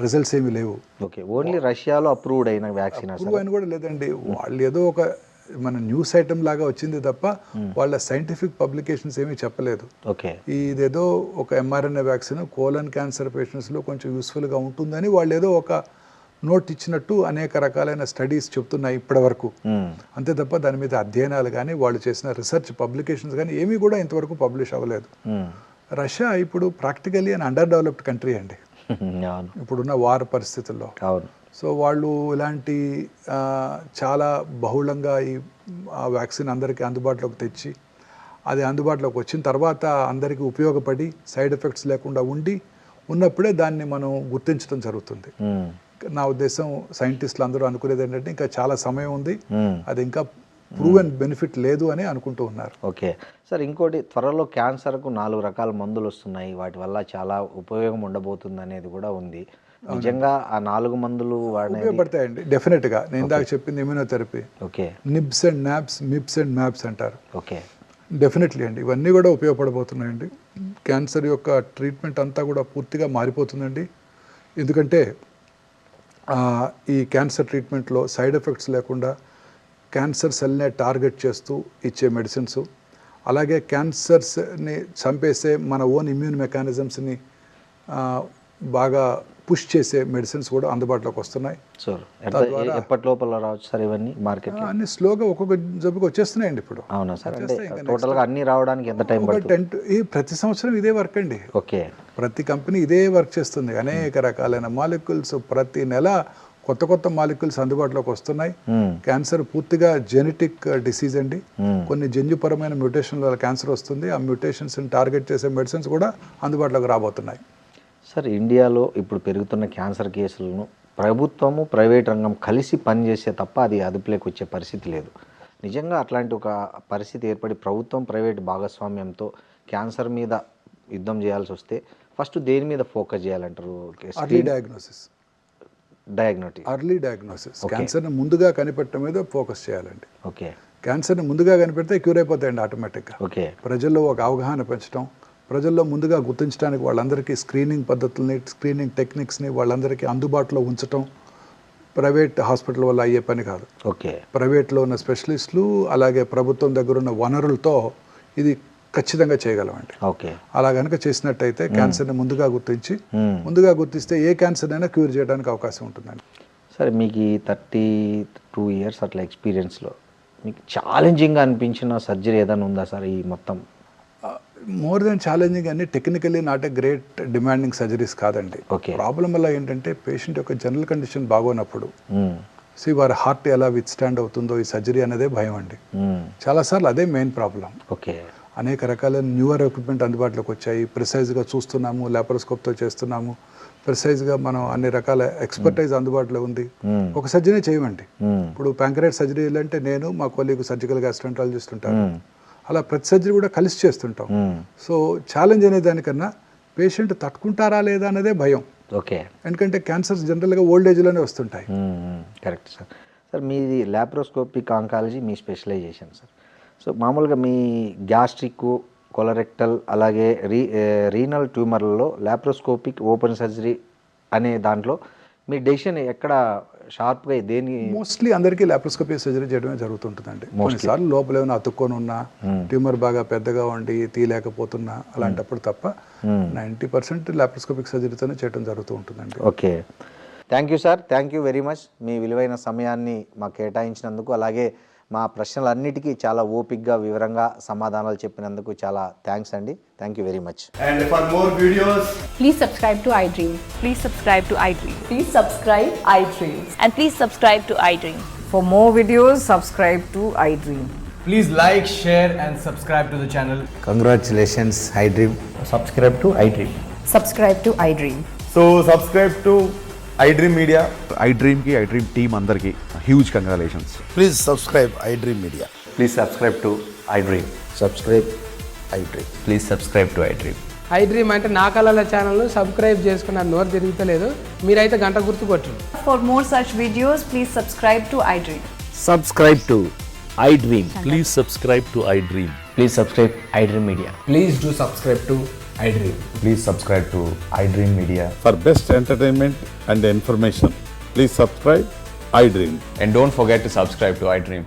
రిజల్ట్స్ ఏమీ లేవు. ఓకే, ఓన్లీ రష్యాలో అప్రూవ్డ్ అయిన వ్యాక్సిన్ అప్రూవ్ అని కూడా లేదండి. వాళ్ళు ఏదో ఒక మన న్యూస్ ఐటమ్ లాగా వచ్చింది తప్ప వాళ్ళ సైంటిఫిక్ పబ్లికేషన్స్ ఏమీ చెప్పలేదు. ఓకే, ఇదేదో ఒక mRNA వ్యాక్సిన్ కోలన్ క్యాన్సర్ పేషెంట్స్లో కొంచెం యూస్ఫుల్గా ఉంటుందని వాళ్ళు ఏదో ఒక నోట్ ఇచ్చినట్టు అనేక రకాలైన స్టడీస్ చెప్తున్నాయి ఇప్పటి వరకు. అంతే తప్ప దాని మీద అధ్యయనాలు కానీ వాళ్ళు చేసిన రీసెర్చ్ పబ్లికేషన్స్ కానీ ఏమీ కూడా ఇంతవరకు పబ్లిష్ అవ్వలేదు. రష్యా ఇప్పుడు ప్రాక్టికలీ అని అండర్ డెవలప్డ్ కంట్రీ అండి ఇప్పుడున్న వార్ పరిస్థితుల్లో. అవును. సో వాళ్ళు ఇలాంటి చాలా బహుళంగా ఈ వ్యాక్సిన్ అందరికీ అందుబాటులోకి తెచ్చి అది అందుబాటులోకి వచ్చిన తర్వాత అందరికీ ఉపయోగపడి సైడ్ ఎఫెక్ట్స్ లేకుండా ఉన్నప్పుడే దాన్ని మనం గుర్తించడం జరుగుతుంది. నా ఉద్దేశం సైంటిస్టులు అందరూ అనుకునేది ఏంటంటే ఇంకా చాలా సమయం ఉంది, అది ఇంకా ప్రూవెన్ బెనిఫిట్ లేదు అని అనుకుంటూ ఉన్నారు. ఓకే సార్, ఇంకోటి త్వరలో క్యాన్సర్కు 4 రకాల మందులు వస్తున్నాయి, వాటి వల్ల చాలా ఉపయోగం ఉండబోతుంది అనేది కూడా ఉంది. నిజంగా ఆ 4 మందులు ఉపయోగపడతాయండి డెఫినెట్గా. నేను ఇందాక చెప్పింది immunotherapy, okay, nibs and nabs, mips and maps అంటారు. ఓకే, డెఫినెట్లీ అండి, ఇవన్నీ కూడా ఉపయోగపడబోతున్నాయండి. క్యాన్సర్ యొక్క ట్రీట్మెంట్ అంతా కూడా పూర్తిగా మారిపోతుందండి. ఎందుకంటే ఈ క్యాన్సర్ ట్రీట్మెంట్లో సైడ్ ఎఫెక్ట్స్ లేకుండా క్యాన్సర్ సెల్నే టార్గెట్ చేస్తూ ఇచ్చే మెడిసిన్స్, అలాగే క్యాన్సర్స్ని చంపేసే మన ఓన్ ఇమ్యూన్ మెకానిజమ్స్ని బాగా పుష్ చేసే మెడిసిన్స్ కూడా అందుబాటులోకి వస్తున్నాయి. ఎప్పటి లోపల రావచ్చు సార్ ఇవన్నీ మార్కెట్? అన్ని స్లోగా ఒక్కొక్క జబ్బుకి వచ్చేస్తున్నాయండి ఇప్పుడు. అవునా సార్, అంటే టోటల్గా అన్ని రావడానికి ఎంత టైం పడుతుంది? ప్రతి సంవత్సరం ఇదే వర్క్ అండి. ఓకే, ప్రతి కంపెనీ ఇదే వర్క్ చేస్తుంది. అనేక రకాలైన మాలిక్యూల్స్ ప్రతి నెల కొత్త కొత్త మాలిక్యూల్స్ అందుబాటులోకి వస్తున్నాయి. క్యాన్సర్ పూర్తిగా జెనెటిక్ డిసీజ్ అండి. కొన్ని జన్యుపరమైన మ్యూటేషన్ల వల్ల క్యాన్సర్ వస్తుంది. ఆ మ్యూటేషన్స్ని టార్గెట్ చేసే మెడిసిన్స్ కూడా అందుబాటులోకి రాబోతున్నాయి. సార్, ఇండియాలో ఇప్పుడు పెరుగుతున్న క్యాన్సర్ కేసులను ప్రభుత్వము ప్రైవేట్ రంగం కలిసి పనిచేసే తప్ప అది అదుపులోకి వచ్చే పరిస్థితి లేదు. నిజంగా అట్లాంటి ఒక పరిస్థితి ఏర్పడి ప్రభుత్వం ప్రైవేట్ భాగస్వామ్యంతో క్యాన్సర్ మీద యుద్ధం చేయాల్సి వస్తే ఫస్ట్ దేని మీద ఫోకస్ చేయాలంటారు? ఎర్లీ డయాగ్నోసిస్, క్యాన్సర్ని ముందుగా కనిపెట్టడం మీద ఫోకస్ చేయాలండి. ఓకే, క్యాన్సర్ని ముందుగా కనిపెడితే క్యూర్ అయిపోతాయండి ఆటోమేటిక్గా. ఓకే, ప్రజల్లో ఒక అవగాహన పెంచడం, ప్రజల్లో ముందుగా గుర్తించడానికి వాళ్ళందరికీ స్క్రీనింగ్ పద్ధతుల్ని, స్క్రీనింగ్ టెక్నిక్స్ని వాళ్ళందరికీ అందుబాటులో ఉంచడం ప్రైవేట్ హాస్పిటల్ వల్ల అయ్యే పని కాదు. ఓకే, ప్రైవేట్లో ఉన్న స్పెషలిస్టులు అలాగే ప్రభుత్వం దగ్గర ఉన్న వనరులతో ఇది ఖచ్చితంగా చేయగలమండి. ఓకే, అలా కనుక చేసినట్టయితే క్యాన్సర్ని ముందుగా గుర్తిస్తే ఏ క్యాన్సర్ అయినా క్యూర్ చేయడానికి అవకాశం ఉంటుందండి. సరే, మీకు ఈ 32 ఇయర్స్ అట్లా ఎక్స్పీరియన్స్లో మీకు ఛాలెంజింగ్గా అనిపించిన సర్జరీ ఏదైనా ఉందా సార్? ఈ మొత్తం మోర్ దెన్ ఛాలెంజింగ్ అన్ని technically not a great demanding surgeries కాదండి. ప్రాబ్లం వల్ల ఏంటంటే పేషెంట్ యొక్క జనరల్ కండిషన్ బాగోనప్పుడు వారి హార్ట్ ఎలా విత్ స్టాండ్ అవుతుందో ఈ సర్జరీ అనేదే భయం అండి. చాలాసార్లు అదే మెయిన్ ప్రాబ్లం. ఓకే, అనేక రకాల న్యూవర్ ఎక్విప్మెంట్ అందుబాటులోకి వచ్చాయి. ప్రిసైజ్గా చూస్తున్నాము, లాప్రోస్కోప్తో చేస్తున్నాము, ప్రిసైజ్గా మనం అన్ని రకాల ఎక్స్పర్టైజ్ అందుబాటులో ఉంది. ఒక సర్జరీ చేయమండి. ఇప్పుడు ప్యాంక్రియాటిక్ సర్జరీ అంటే నేను మా కొలీగ్ సర్జికల్ గ్యాస్ట్రాంటాలజిస్ట్ ఉంటాను, అలా ప్రతి సర్జరీ కూడా కలిసి చేస్తుంటాం. సో ఛాలెంజ్ అనే దానికన్నా పేషెంట్ తట్టుకుంటారా లేదా అనేదే భయం. ఓకే, ఎందుకంటే క్యాన్సర్స్ జనరల్గా ఓల్డ్ ఏజ్లోనే వస్తుంటాయి. Correct sir. సార్, మీది లాప్రోస్కోపిక్ ఆంకాలజీ మీ స్పెషలైజేషన్ సార్. సో మామూలుగా మీ గ్యాస్ట్రిక్, కొలరెక్టల్ అలాగే రీనల్ ట్యూమర్లలో లాప్రోస్కోపిక్ ఓపెన్ సర్జరీ అనే దాంట్లో మీ డెసిషన్ ఎక్కడ షార్ప్గా దేని? మోస్ట్లీ అందరికీ లాప్రోస్కోపీ సర్జరీ చేయడమే జరుగుతుంటుందండి. కొన్నిసార్లు లోపల ఏమైనా అతుక్కొని ఉన్నా, ట్యూమర్ బాగా పెద్దగా ఉండి తీయలేకపోతున్నా అలాంటప్పుడు తప్ప 90% లాప్రోస్కోపిక్ సర్జరీతోనే చేయడం జరుగుతూ ఉంటుందండి. Okay, thank you sir, thank you very much. మీ విలువైన సమయాన్ని మాకు కేటాయించినందుకు, అలాగే మా ప్రశ్నలన్నిటికీ చాలా ఓపిక్గా వివరంగా సమాధానాలు చెప్పినందుకు చాలా థ్యాంక్స్ అండి. Thank you very much. And for more videos, please subscribe to iDream. Please subscribe to iDream. Please subscribe iDream. And please subscribe to iDream. For more videos, subscribe to iDream. please like, share and subscribe to the channel. Congratulations, iDream. Subscribe to iDream. Subscribe to iDream. So subscribe to iDream Media. iDream ki iDream team andarki huge congratulations. Please subscribe iDream Media. Please subscribe to iDream. Subscribe iDream. Please subscribe to iDream. iDream అంటే నా కళల ఛానల్ను సబ్స్క్రైబ్ చేసుకున్న నోరు తిరుగుతలేదు, మీరైతే గంట గుర్తు కొట్టండి. For more such videos, please subscribe to iDream. Subscribe to iDream. Please subscribe to iDream. Please subscribe iDream Media. Please do subscribe to iDream. Please subscribe to iDream Media. For best entertainment and information, please subscribe iDream. And don't forget to subscribe to iDream.